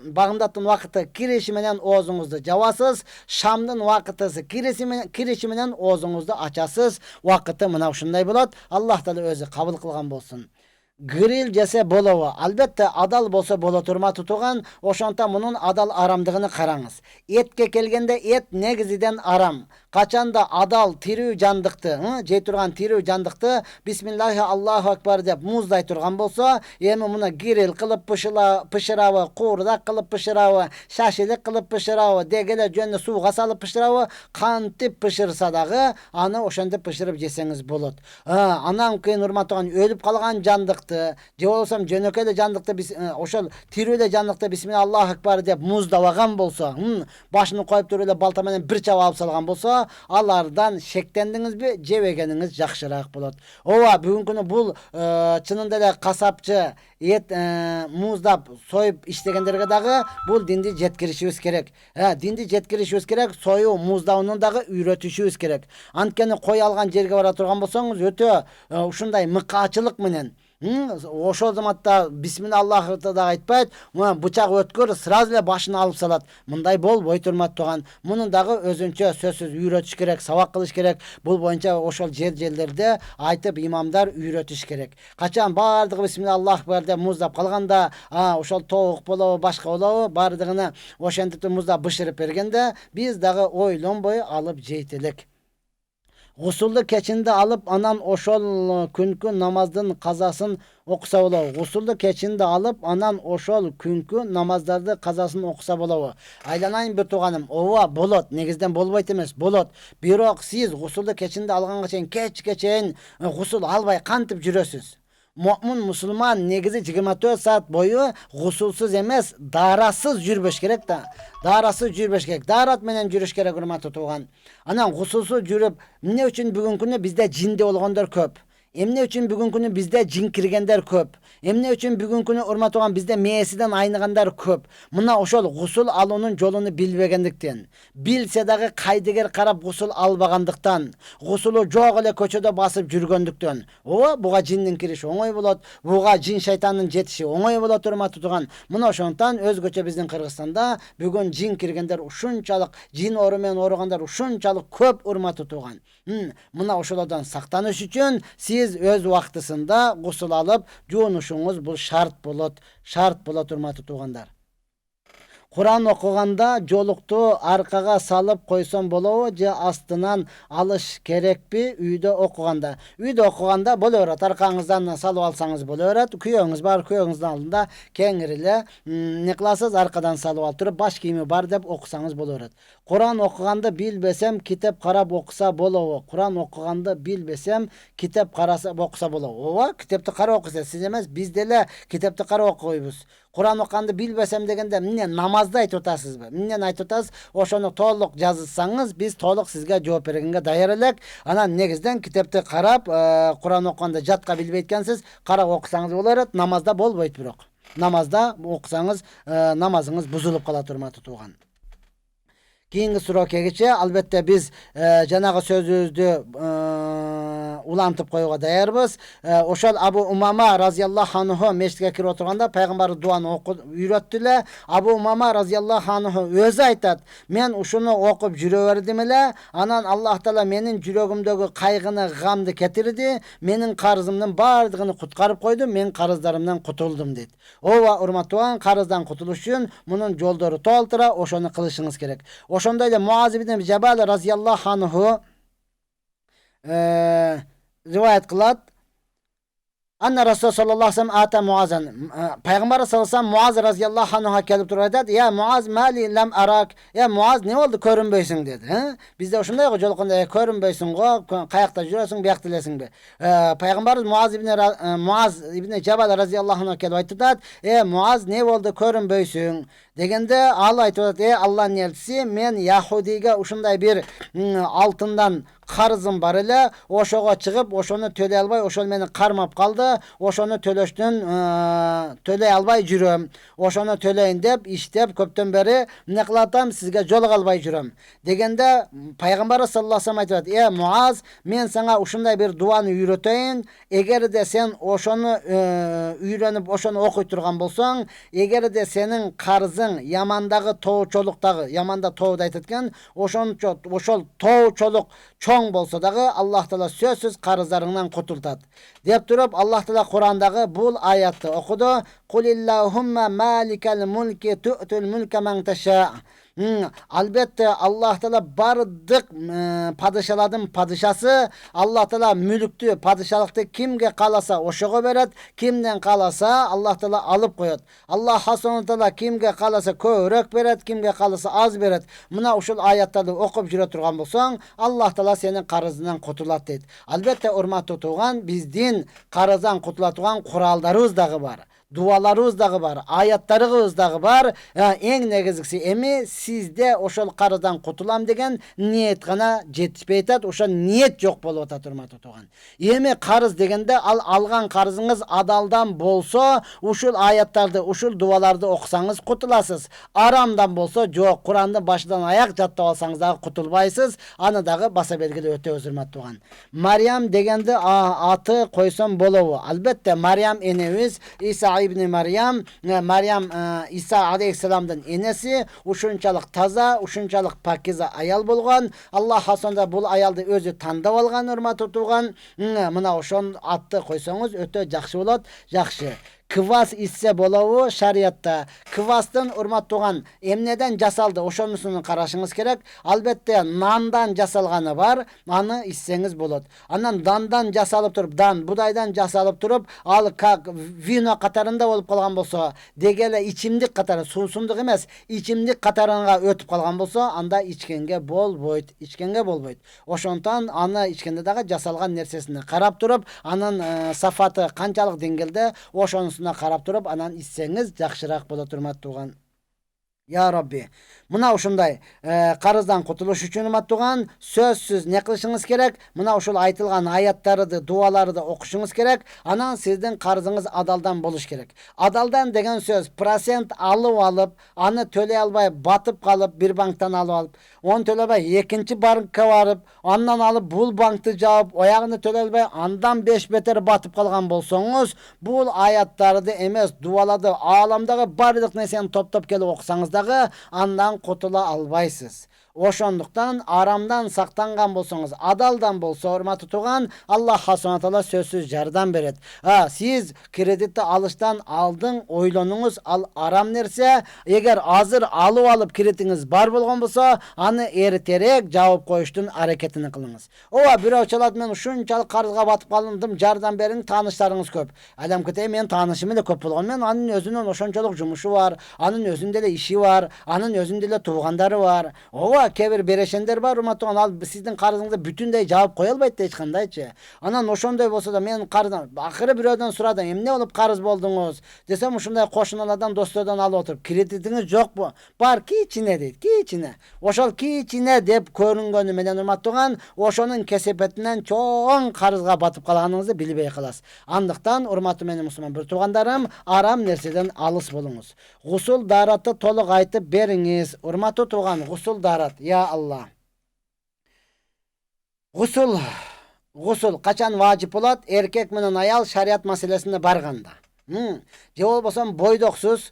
багымдаттын убакыты кириши менен оозуңузду жабасыз. Шамдын убакыты кириши менен оозуңузду ачасыз. Убакыты мына ушундай болот. Аллах таала өзү кабыл кылган болсун. Гриль жесе болобу? Албетте адал болсо боло турма тутуган. Ошонто мунун адал арамдыгын караңыз. Этке келгенде эт негизиден арам. Качанда адал тирүү жандыкты, жей турган тирүү жандыкты бисмиллахи Аллаху акбар деп муздай турган болсо, эми муну гриль кылып пышырабы, куурдак кылып пышырабы, шашылык кылып пышырабы, дегеле жөнү сууга салып пышырабы, кантип пышырса дагы аны ошентип пышырып жесеңиз болот. Анан кийин урматтаган өлүп калган жандыкты, же болбосо жөнөкөй эле жандыкты ошол тирүү эле жандыкты бисмилла Аллаху акбар деп муздабаган болсо, башын коюп туруп эле балта менен бир чап алып салган болсо, алардан шектендиңизби, жебегениңиз жакшыраак болот. Ооба, бүгүнкү күнү бул чынында эле касапчы эт муздап союп иштегендерге дагы бул динди жеткиришибиз керек. Динди жеткиришибиз керек, союу муздауну дагы үйрөтүшүбүз керек. Анткени кой алган жерге бара турган болсоңуз, өтө ушундай мыкаачылык менен ошол заматта бисмилла Аллаху да айтпайт, бычак өткөр сразу эле башын алып салат. Мындай болбой турмат туган. Мунун дагы өзүнчө сөзсүз үйрөтүш керек, сабак кылыш керек. Бул боюнча ошол жерлерде айтып имамдар үйрөтүш керек. Качан бардыгы бисмилла Аллаху деп муздап калганда, ошол тоок болобу, башка болобу, бардыгыны ошентип муздап бышырып бергенде, биз дагы ойлонбой алып жейт элек. Гусулду кечинде алып, анан ошол күнкү намаздын казасын окуса болобу. Гусулду кечинде алып, анан ошол күнкү намаздарды казасын окуса болобу. Айланайын бир тууганым, ооба болот, негизден болбойт эмес, болот. Бирок сиз гусулду кечинде алганга чейин кечке чейин гусул албай кантип жүрөсүз? Муъмин мусулман негизи 24 саат бою гусулсуз эмес, дарасыз жүрбөш керек да. Дарасыз жүрбөш керек. Дарат менен жүрүш керек, урматтуу тууган. Анан гусулсуз жүрүп, эмне үчүн бүгүнкү күнү бизде жинде болгондор көп? Эмне үчүн бүгүнкү күнү бизде жин киргендер көп? Эмне үчүн бүгүнкү күнү урматтуу бизде мээсиден айныгандар көп? Мына ошол гусул алуунун жолуну билбегендиктен, билсе дагы кайдыгер карап гусул албагандыктан, гусулу жок эле көчөдө басып жүргөндүктөн. Буга жиндин кириши оңой болот, буга жин шайтандын жетиши оңой болот, урматтуу тууган. Мына ошондон өзгөчө биздин Кыргызстанда бүгүн жин киргендер ушунчалык, жин оору менен ооругандар ушунчалык көп, урматтуу тууган. Мына ошолордон сактаныш үчүн сиз өз убактысында гусул алып жуунушуңуз бул шарт болот, урматтуу туугандар. Куран окуганда жолукту аркага салып койсом болобу же астынан алыш керекпи үйдө окуганда? Үйдө окуганда боло берет, аркаңыздан салып алсаңыз боло берет. Күйөөңүз бар, күйөөңүздүн алдында кеңири эле не кыласыз, аркадан салып алып туруп баш кийими бар деп окусаңыз боло берет. Куран окуганды билбесем китеп карап окуса болобу? Куран окуганды билбесем китеп караса окуса болобу? Ооба, китепти карап окуса, сиз эмес, биз деле китепти карап окуйбуз. Kur'an okuganды bilbesem degende mine namazda aytып atasызбы? Менден айтып атасыз, ошону толук жазсаңыз, биз толук сизге жооп бергенге даяр элек. Анан негизден китепти карап, Kur'an окуганда жатка билбейт экенсиз, карап окусаңыз болот, намазда болбойт бирок. Намазда окусаңыз, намазыңыз бузулуп калат, урматтуу тууган. Keyingi so'roq kelguncha albatta biz janağı sözümüzdü ulantып koyuğa dayarбыз. Oşal Abu Umama raziyallahu anhu meşitke kirip oturganda Peygamber duanı үйröttüler. Abu Umama raziyallahu anhu özü aytat. Men uşunu okup jüreverdim ele. Anan Allah Teala menin jürögümdögü kaygını, gamdı ketirdi. Menin karızımdın bardığını kutkarıp koydu. Men karızlarımdan kutuldum dedi. Ova urmatuan karızdan kutuluş üçün bunun joldoru toltıra oşonu kılışınız gerek. Oşonda ile Muaz ibn Cebel raziyallahu anhu rivayet kılat. Anna Resulullah sallallahu aleyhi ve sellem ata Muaz'an. Peygamber sallallahu aleyhi ve sellem Muaz raziyallahu anhu'a kelip duruyor dedi. Ya Muaz mali lem arak. Ya Muaz ne oldu körünbeysin dedi. Biz de oşunda yok jolukunda körünbeysin go, kayakta jürösün, biyaktilesin be. Peygamber Muaz ibn Cebel raziyallahu anhu'a kelip aytdı da, Muaz ne oldu körünbeysin? Degende Allah aytdı, Allah'ın elçisi men Yahudi'ge uşunday bir altından karızım bar ele, oşoğa çıkıp oşonu töle albay, oşol meni karmap kaldı, oşonu töleştün töle albay jüröm, oşonu töleyin dep, iştep köpten beri ne kılatam sizge joluk albay jüröm. Degende Peygamber sallallahu aleyhi ve sellem aytdı, Muaz men sana uşunday bir duanı үйröteyin, eger de sen oşonu үйrönüp oşonu okuyturgan bolsaң, eger de senin karızın yamandağı toğuçoluktağı, yamanda toğu da aytırken, oşol toğuçoluk çoğ bolsa dağı Allah Teala sözsüz karızlarından kutultat. Dep durup Allah Teala Kur'andağı bul ayatı okudu. Kulillahumma malikel mulki tu'tul mulke men teşa. Albatta Allah Teala bardık padişaladın padişası, Allah Teala mülüktü padişalıkta kimge kalasa oşoğa beret, kimden kalasa Allah Teala alıp koyat. Allah Subhanahu Teala kimge kalasa körök beret, kimge kalasa az beret. Mına uşul ayatları okup jüre turgan bolsaң, Allah Teala senin karızından kutulat deydi. Albatta urmatlı tuğan bizdin karızdan kutulatgan kurallarımız dağı var. Dualarımız dağı var, ayatlarımız dağı var. En negizgisi emi sizde oşol karıdan kutulam degen niyet gana jetişpeytat, oşol niyet yok bolup atat urmatlı tuğan. Emi karız degende algan karızınız adaldan bolsa, uşul ayatlarda, uşul dualarda okusanız kutulasız. Aramdan bolsa yok, Kur'an'da başından ayak jattap alsanız dağı kutulbaysız. Anı dağı basa belgili öte özürmat tuğan. Maryam degende atı koysan bolovu. Albatta Maryam enemiz İsa ibn Maryam, İsa aleyhisselam'dan enesi, uşunçalık taza, uşunçalık pakiza ayal bolgan. Allah hasonda bul ayaldı özü tandap algan, urmat tutugan. Mına oşon atты koysanız öte jakşı bolat, jakşı. Kıvas isse bolavu şariatta. Kıvastın urmat tuğan emneden jasaldı, oşonusunu karaşınız gerek. Albatta nandan jasalgаны var, anı isseniz bolat. Anan dandan jasalıp turup, budaydan jasalıp turup, al vino katarında olup kalgan bolsa, degele içimdik katarı, susunduk emes, içimdik katarına ötüp kalgan bolsa, anda içkenge bol boyt. Oşontan anı içkende dağı jasalgan nersesini karap turup, anın safatı kançalık dengelde, oşonusuna karap turup, anan isseniz jakşırak bola turmat tuğan. Ya Rabbi, mına uşunday karızdan kutuluş üçün urmat tuğan, sözsüz ne kılışınız gerek, mına uşul aytılgan ayatları da, duaları da okuşunuz gerek, anan sizden karızınız adaldan boluş gerek. Adaldan degen söz, prosent alıp, anı töle albay batıp kalıp, bir banktan alıp, on töle albay ikinci banka varıp, andan alıp bul bankты jaup, oyağını töle albay andan 5 beter batıp kalgan bolsoңuz, bul ayatları da emes, dualadı, alamdağı barlık neseni top kelip okusanız dağı, andan kutula albaysız. Oşonduktan aramdan saktangan bolsoңuz, adaldan bolsa urmatı tuğan, Allah Subhanahu Teala sözsüz jardan beret. Siz kreditni alıştan aldın, oylonunuz al aram nerse, eger azır alıp kreditiniz bar bolgan bolsa, anı erterek jaup koyuştun hareketini kılыңыз. Ova biröw çalat, men uşunçalık karızga batıp kalındım, jardan berin tanışlarınız köp. Adam kete men tanışım ele köp bolgan, men anın özünün oşonçalık jumuşu var, anın özünde de işi var, anın özünde de tuğandары var. Ova Ova kebir bereşender var urmattuğan, al sizdin karızыңızı bütünday jabıp koya albayt da hiç kandayçı. Anan oşonday bolsa da men karızdan akırı biröden suradan emne olup karız boldunuz desem, uşunday koşunalardan dostlardan alıp oturup kreditiniz yok bu. Bar ki içine deyit, ki içine. Oşol ki içine dep körüngönü menen urmattuğan, oşonun kesepetinden çoğun karızga batıp kalganыңızı bilbey kalas. Andıktan urmattu meni musulman bir tuğandarım, aram nerseden alыс bolunuz. Gusul daratı toluk aytıp beriңiz. Urmattu tuğan, gusul darat. Ya Allah. Gusul kaçan vacip bolat? Erkek menen ayal şariat meselesinde barganda. Je bolbosam boydoksuz,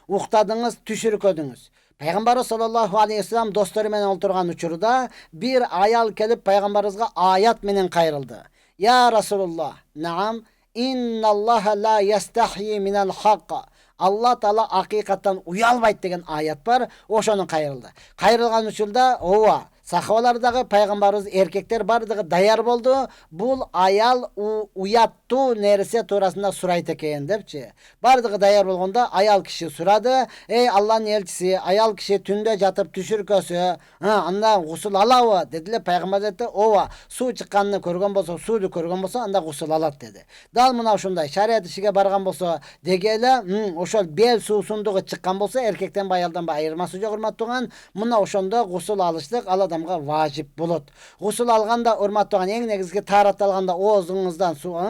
uktadınız, tüşürködüңüz. Peygamber sallallahu aleyhi ve sellem dostları menen olturgan uçurda bir ayal kelip peygamberimizge ayat menen kayrıldı. Ya Resulullah, naam, innallaha la yastahyi minel hakka. Allah Teala hakikatten uyalbayt degen ayat var. Oşonun kayrıldı. Kayrılgan uçurda ova sahabalardagı peygamberimiz erkekler bardığı dayar boldu. Bul ayal uyattu nerse turasında surayt eken depçi. Bardığı dayar bolganda ayal kişi suradı. Ey Allah'ın elçisi, ayal kişi tünde jatıp düşürkösü, anda gusul alawa dediler. Peygamber dedi, ova su çıkanını körgөн bolsa, suyu körgön bolsa anda gusul alat dedi. Dal mına uşunday şariat işige bargan bolsa degele, oşol bel suusundugu çıkkan bolsa erkekten bayaldan ayırması jok urmattuğan. Mına oşonda gusul alıştık adamga vacip bulut. Gusul alganda urmattuğan eң negizgi taharat alganda oğuzunuzdan su,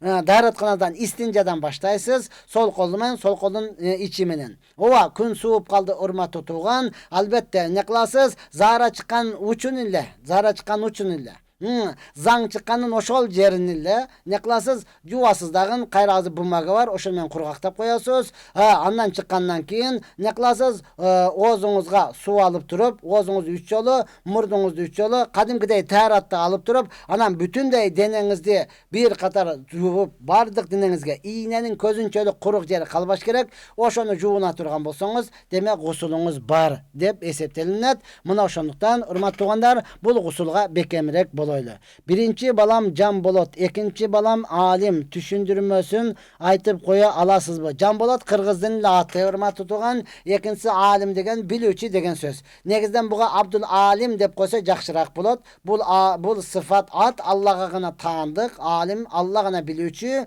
daharatxanadan istinjadan baştaysız. Sol kolu menen, sol kolun içi menen. Ova kun suup kaldı urmattu tuğan. Albatta ne kılasız? Zara çıkan uçun ile. Zang çıkanın oşol jerinille ne kılasız? Juvasızdagın kayrazı bulmagı var. Oşol men kurgaktap koyasız. Andan çıkandan keyin ne kılasız? Oğuzunuzga su alıp turup, oğuzunuzu 3 jolu, murdunuzu 3 jolu kadimkidey taharatты alıp turup, anan bütünday deneňizdi bir katar juvup bardyk deneňizge iğnenin közünçölük kuruk jeri kalbaş gerek. Oşonu juvuna turgan bolsoňuz, demek gusulunuz bar dep eseptelinет. Muna oşonduktan urmat tuğandar, bul gusulga bekemrek bol. Birinci balam can bolot, ikinci balam alim, düşündürmösün aytıp koya alasız mı? Can bolot Kırgızdın latı hurmat tutugan, ikincisi alim degen bilüçi degen söz. Negizden buga Abdul Alim dep koysa jakşırak bolot. Bul sıfat at, Allah'a gana taandık, alim Allah gana bilüçi.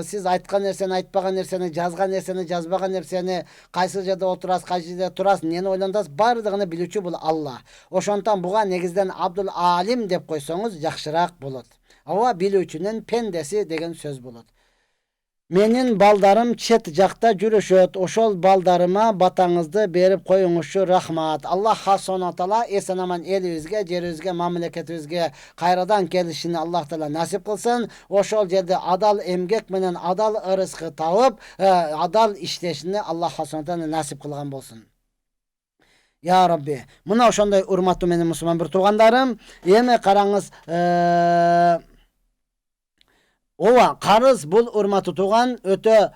Siz aytkan nerseni, aytpagan nerseni, жазган nerseni, жазбаган nerseni, kaysı jada oturas, kaysı jada turas, neni oylandas, bardığını bilüçi bul Allah. Oşontan buga negizden Abdul Alim dep koysanız jakşırak bolat. Ava bilüçünün pendesi degen söz bolat. Menin baldarım çet jakta jürüşöt. Oşol baldarıma bataňyzdy berip koýuňuşy rahmat. Allah subhanahu taala esen aman elibizge, jerizge, mamleketibizge kayradan gelişini Allah taala nasip kılsın. Oşol jerde adal emgek menen adal ırysky taýyp, adal işleşini Allah subhanahu taala nasip kılgan bolsun. Ya Rabbi, muna oşonday urmatly meni musulman bir tuğandarım, eme karaňyz, ova karız bul urmatly tuğan öte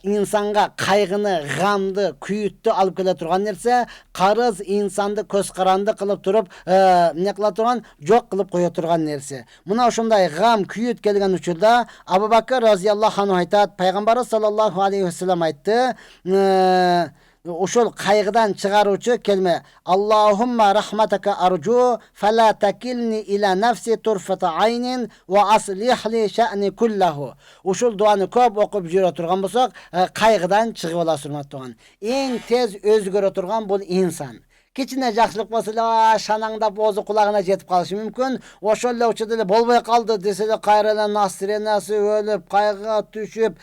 insanga kaygını, gamdı, küyüttü alıp kele turgan nerse, karız insandı köz karandı kılıp turup ne kıla turgan, jok kılıp koya turgan nerse. Muna oşonday gam, küyüt kelgen uçurda Abu Bakr raziyallahu anhu aytat, Peygamberi sallallahu aleyhi ve sellem aytdı, oşol kaygıdan çıgaruçu kelime Allahumma rahmataka arju fela takilni ila nafsi turfata aynin ve aslih li şa'ni kullahu. Oşol duanı köp okup jüre turgan bolsak kaygıdan çıgıp alasın urmatly. Eng tez özgöre turgan bul insan. Kiçine jakşılık bolsa şanaňda bozu kulağına jetip kalışı mümkün. Oşolla uçuda bolboy kaldı desele kayralan nastrenası ölüp kaygıga düşüp,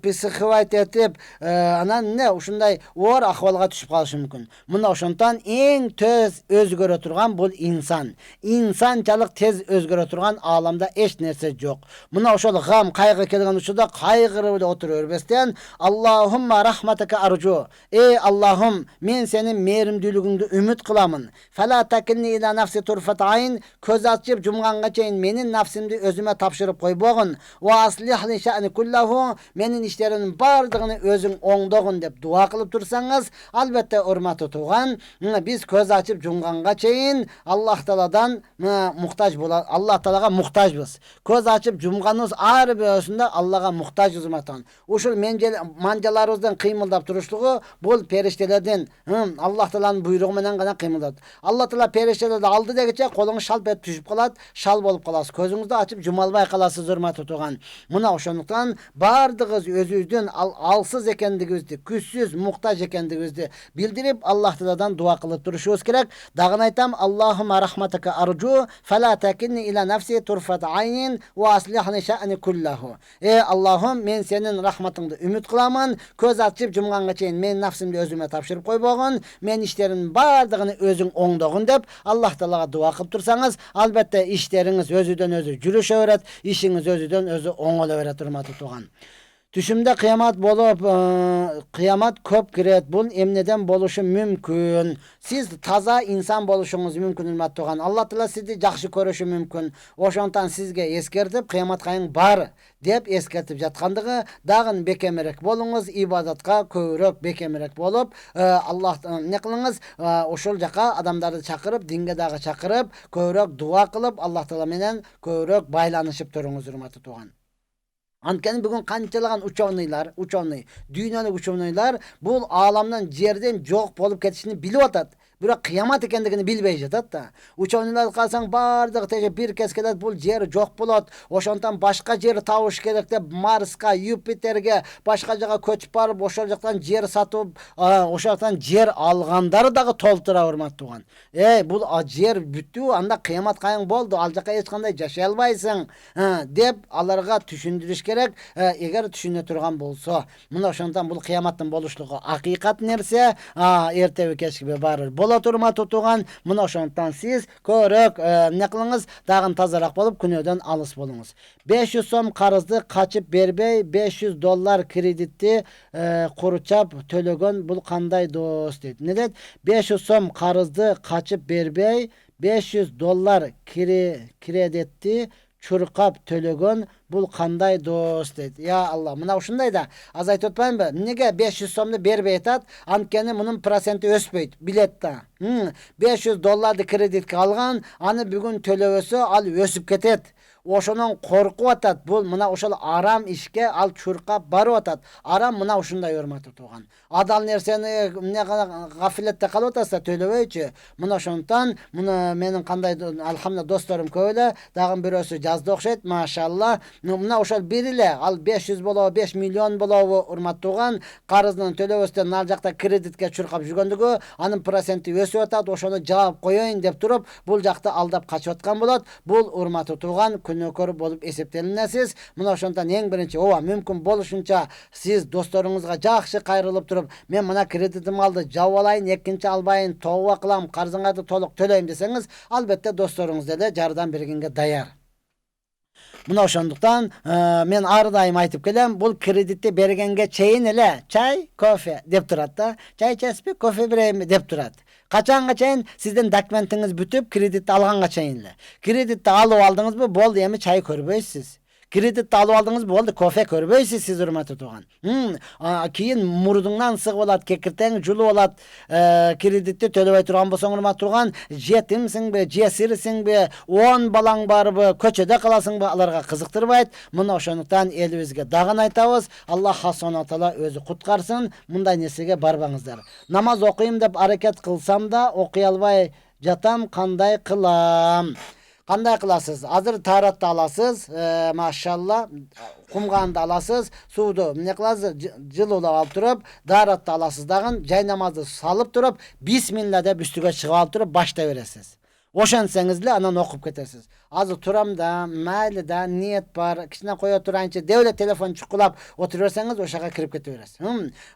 psihowat etip, anan ne uşunday or ahvalga düşüp kalışı mümkün. Muna oşondan eng tez özgöre turgan bul insan. İnsançalık tez özgöre turgan alamda eş nerse jok. Muna oşol gam kaygı kelgen uçuda kaygırıp oturuyor besden Allahumma rahmataka arju. Ey Allah'ım, men senin merimdülügün ümit kılamın. Fela takilni ila nafsi turfat ayn, köz açıp jumganga çeyin menin nafsimdi özüme tapşırıp koyboğun. Ve aslih li şa'ni kullahu, menin işlerinin bardığını özün oňdogun dep dua kılıp tursanız, albatta urmatly tuğan, biz köz açıp jumganga çeyin Allah Taala'dan muhtaç bolar. Allah Taala'ga muhtaçbız. Köz açıp jumganız ar bir Allah'a muhtaçız urmatan. Uşul manjalarybızdan kıymıldap turuşluğu bul periştelerden Allah Taala'nın buyruk жок менен гана кыймылдат. Алла Таала периштелерди алды дегиче колуңуз шалп этип түшүп калат, шал болуп каласыз. Көзүңүздү ачып жума албай каласыз, урматтуу тууган. Мына ошондуктан бардыгыбыз өзүбүздүн алсыз экендигибизди, күчсүз, муктаж экендигибизди билдирип, Аллах Тааладан дуа кылып турушубуз керек. Дагы айтам, Аллахумма рахматака аржу, фала такинни иля нафси турфат айнин ва аслихни ша'ни куллаху. Аллахым, мен сенин рахматыңды үмүт кыламын. Көз ачып жумганга чейин мен нафсимди өзүмө тапшырып койбогун, мен иштеримдин бардыгын өзүң оңдогун деп Аллах Таалага дуа кылып турсаңыз, албетте иштериңиз өзүдөн өзү жүрүшө берет, ишиңиз өзүдөн өзү оңоло берет, урматтуу тууган. Түшүмдө кыямат болуп, кыямат көп кирет. Бул эмнеден болушу мүмкүн? Сиз таза инсан болушуңуз мүмкүн, урматтуу тууган. Алла Таала сизди жакшы көрүшү мүмкүн. Ошондон сизге эскертип, кыямат кайың бар деп эскертип жаткандыгы, дагы бекемирээк болуңуз, ибадатка көбүрөөк бекемирээк болуп, Аллах не кылыңыз, ошол жака адамдарды чакырып, динге дагы чакырып, көбүрөөк дуа кылып, Аллах Таала менен көбүрөөк байланышып туруңуз, урматтуу тууган. Анткени бүгүн канчалаган ученыйлар, дүйнөлүк ученыйлар бул ааламдан жерден жок болуп кетишини билип атат. Бирок кыямат экендигини билбей жатат да. Ученыйлар калсаң бардыгы теже бир кез келет, бул жер жок болот. Ошондон башка жер табыш керек деп Марска, Юпитерге, башка жака көчүп барып, ошол жактан жер сатып, ошол жактан жер алгандары дагы толтура, урматтуу тууган. Бул жер бүттү, анда кыямат кайың болду, ал жака эч кандай жашай албайсың, деп аларга түшүндүрүш керек. Эгер түшүнө турган болсо, мына ошондон бул кыяматтын болушлугу акыйкат нерсе, эртеби кечкиби баары болот, урматтуу тууган. Мына ошондон сиз көбүрөөк не кылыңыз, дагы тазараак болуп, күнөөдөн алыс болуңуз. 500 сом карызды качып бербей, $500 кредитти куручап төлөгөн, бул кандай дос дейт. Не дейт? 500 сом карызды качып бербей, $500 кредитти чуркап төлөгөн, бул кандай дос дейт. Я Алла, мына ушундай да. Аз айтып атпаймынбы? Эмнеге 500 сомду бербей атат? Анткени мунун проценти өспөйт, билет да. $500 кредитке алган, аны бүгүн төлөбөсө, ал өсүп кетет. Ошонун коркуп атат. Бул мына ошол арам ишке ал чуркап барып атат. Арам мына ушундай, урматтуу тууган. Адал нерсени гафилетте калып атса төлөбөйчү. Мына ошондон муну менин кандай алхамдулилlah досторум көп эле, дагы бирөөсү жазды окшойт, машалла. Мына ошол бир эле, ал 500 болобу, 5 миллион болобу, урматтуу тууган, карыздын төлөбөстөн ал жакта кредитке чуркап жүргөндүгү, анын проценти өсүп атат, ошону жаап коеюн деп туруп, бул жакта алдап качып аткан болот. Бул, урматтуу тууган, күнөөкөр болуп эсептелинесиз. Мына ошондон эң биринчи, мүмкүн болушунча сиз досторуңузга жакшы кайрылып туруп, мен мына кредитим алды, жаап алайын, экинчи албайын, тооба кылам, карзыңарды толук төлөйм десеңиз, албетте досторуңуз деле жардам бергенге даяр. Мына ошондуктан мен ар дайым айтып келем, бул кредитти бергенге чейин эле чай, кофе деп турат да. Чай içесизби, кофе берейинби деп турат. Качанга чейин? Сиздин документиңиз бүтүп, кредитти алганга чейин эле. Кредитти алып алдыңызбы, болду, эми чай көрбөйсүз. Кредитти алып алдыңыз, болду, кофе көрбөйсүз сиз, урматтуу тууган. Кийин мурдуңдан сыгып алат, кекиртең жулуп алат, кредитти төлөбөй турган болсоң, урматтуу тууган, жетимсиңби, жесирсиңби, 10 балаң барбы, көчөдө каласыңбы, аларга кызыктырбайт. Мына ошондуктан элибизге дагы айтабыз, Аллах Субхана Таала өзү куткарсын, мындай нерсеге барбаңыздар. Намаз окуйм деп аракет кылсам да, окуй албай жатам, кандай кылам? Кандай кыласыз? Азыр тааратты аласыз, машалла, кумганды аласыз, сууду эмне кыласыз, жылуулап алып туруп, тааратты аласыз дагы, жай намазды салып туруп, бисмилла деп үстүгө чыгып алып туруп, баштай бересиз. Ошентсеңиз эле анан окуп кетесиз. Азыр турам да, майли да, ниет бар, кичине кое турайынчы деп эле телефон чукулап отура берсеңиз, ошага кирип кете бересиз.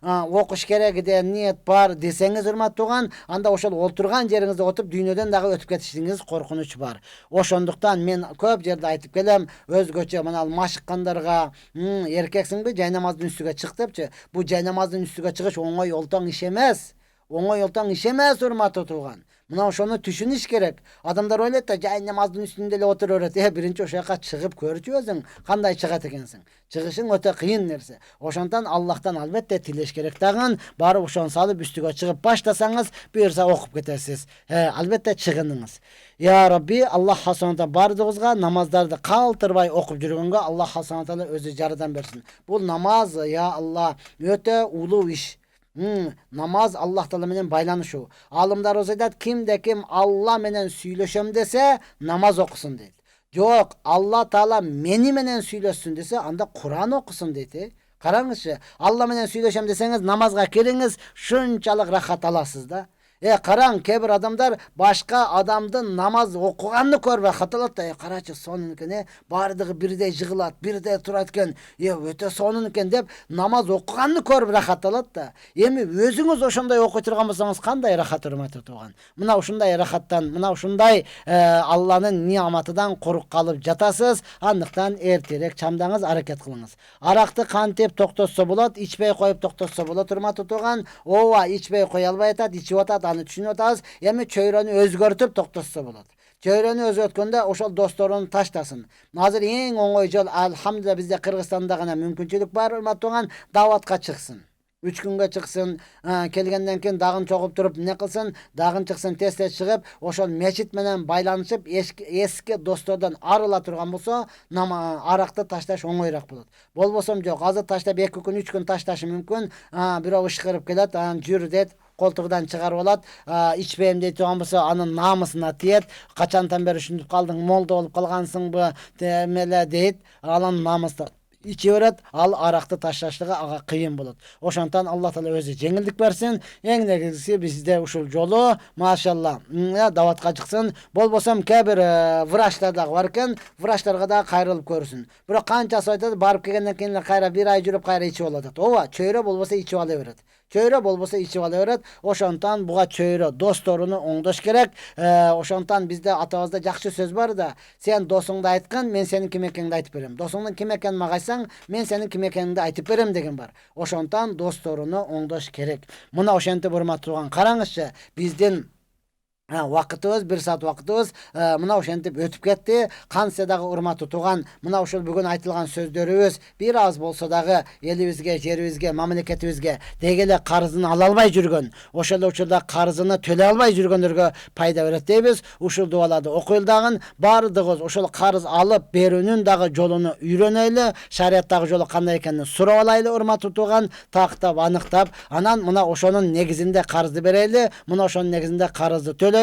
Окуш керек де, ниет бар десеңиз, урматтуу тууган, анда ошол отурган жериңизде отуруп дүйнөдөн дагы өтүп кетишиңиз коркунуч бар. Ошондуктан мен көп жерде айтып келем, өзгөчө мына машыккандарга, эркексиңби, жай намаздын үстүгө чык депчи. Бу жай намаздын үстүгө чыгыш оңой олтоң иш эмес. Оңой олтоң иш эмес, урматтуу тууган. Мына ошону түшүнүш керек. Адамдар ойлойт да, жай намаздын үстүндө эле отура берет. Биринчи ошол жака чыгып көрчү өзүң, кандай чыгат экенсиң. Чыгышың өтө кыйын нерсе. Ошондон Аллахтан албетте тилеш керек дагы. Барып ошону салып үстүгө чыгып баштасаңыз, буюрса окуп кетесиз. Албетте чыгыныңыз. Я Rabbi, Аллах Субхана бардыгыбызга намаздарды калтырбай окуп жүргөнгө Аллах Субхана өзү жардам берсин. Бул намаз, я Алла, өтө улуу иш. Namaz Allah Taala menen baylanışı. Alımlar olsaydı kimde kim Allah menen süйлöşem dese namaz okusun deydi. Yok, Allah Taala meni menen süйлöşsün dese anda Kur'an okusun deydi. Karаңызчы, Allah menen süйлöşem deseniz namazga kiriңiz, şunçalık rahat alasız da. Karaң, kebir adamlar başka adamdın namaz okuganını körbe hatalat da. Karaçı sonunken bardығы birde jığılat, birde turatken, öte sonunken dep namaz okuganını körbe rahat alat da. Emi özüңüz oşonday okuy turgan bolsаңыз kандай rahat urmat tutugan. Mına ушундай рахаттан, мына ушундай Allah'ın nimatıdan koruk kalıp jatasыз. Andıktan erterek çamdаңыз hareket kılыңыз. Araktı kantep toktotsa bolat, içpey koyup toktotsa bolat urmat tutugan. Ova içpey koy alбай атат, içip атат. Аны түшүнүп атабыз. Эми чөйрөнү өзгөртүп токтотса болот. Чөйрөнү өзгөрткөндө ошол досторуну таштасын. Азыр эң оңой жол алхамдулилlah бизде Кыргызстанда гана мүмкүнчүлүк бар, урматтуу даватка чыксын. 3 күнгө чыксын, келгенден кийин дагын чогуп туруп не кылсын, дагын чыксын, тез чыгып, ошол мечит менен байланышып, эски достордон арыла турган болсо, аракты ташташ оңойрак болот. Болбосом жок, азыр таштап 2 күн, 3 күн ташташы мүмкүн. Бирөө ышкырып келет, анан жүр дейт, колтугудан чыгарып алат, ичпейм дейт турган болсо, анын намысына тиет. Качантан бери ушинтип калдың, молдо болуп калгансыңбы, демеле дейт, анын намысына içe öğret, al arakты taşlaşlığı ağa kıyın bulut. Oşantan Allah Teala özü жеңилдик versin. En negisi bizde uşul jolu maşallah davatqa çıksın. Bolbosam kebir vrachlar da varken vrachlarga da kayrılıp görürsün. Biro kançası aytadi barıp kelgenden keyin kayra bir ay жүрүп kayra içip aladat. Ova çöйрө bolbosa içip alaverat. Çöйрө bolbosa içip alaverat. Oşantan buga çöйрө dostorunu oңdoş gerek. Oşantan bizde atabızda jakşı söz var da sen dosuңdu aytkın, men senin kim ekeningdi aytıp berem. Dosuңдун kim ekenini maga aytsaң, men senin kim ekeningdi aytıp berem degen bar. Oşontan dostorunu oңdoş gerek. Muna oşentip urmаттууган караңызчы, биздин вакытыбыз 1 saat вакытыбыз мына ошентип өтүп кетти. Канса дагы урматтуу туган, мына ошол бүгүн айтылган сөздөрүбүз бир аз болсо дагы элибизге, жерибизге, мамлекетибизге дегеле карызын ала албай жүргөн, ошол учурда карызыны төлөй албай жүргөндөргө пайда берет дейбиз. Ушул дуаларды окуйлу дагы бардыгыбыз ошол карыз алып берүүнүн дагы жолуну үйрөнөйлү, шариаттагы жолу кандай экенин сурап алайлы урматтуу туган, тактап, аныктап, анан мына ошонун негизинде карызды берели, мына ошонун негизинде карызды төлөй.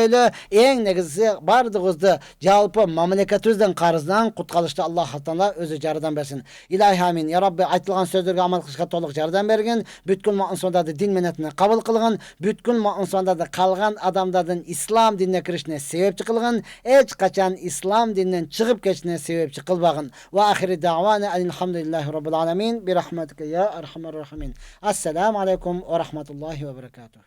En negisi bardığızda жалпы mamleketibizden karızdan kutkalışta Allah Teala özü jardam bersin. İlahi amin. Ya Rabbi aytılgan sözlerge amal kılışka toluk jardam bergin. Bütkün mu'minsonda din menetini kabul kılgın. Bütkün mu'minsonda kalgan adamlardan İslam dinine kirişine sebepçi kılgın. Hiç kaçan İslam dininden çıkıp geçine sebepçi kılbagın. Ve ahiri da'vana elhamdülillahi rabbil alamin. Bir rahmetike ya erhamer rahimin. Esselamu aleyküm ve rahmetullahi ve berekatuhu.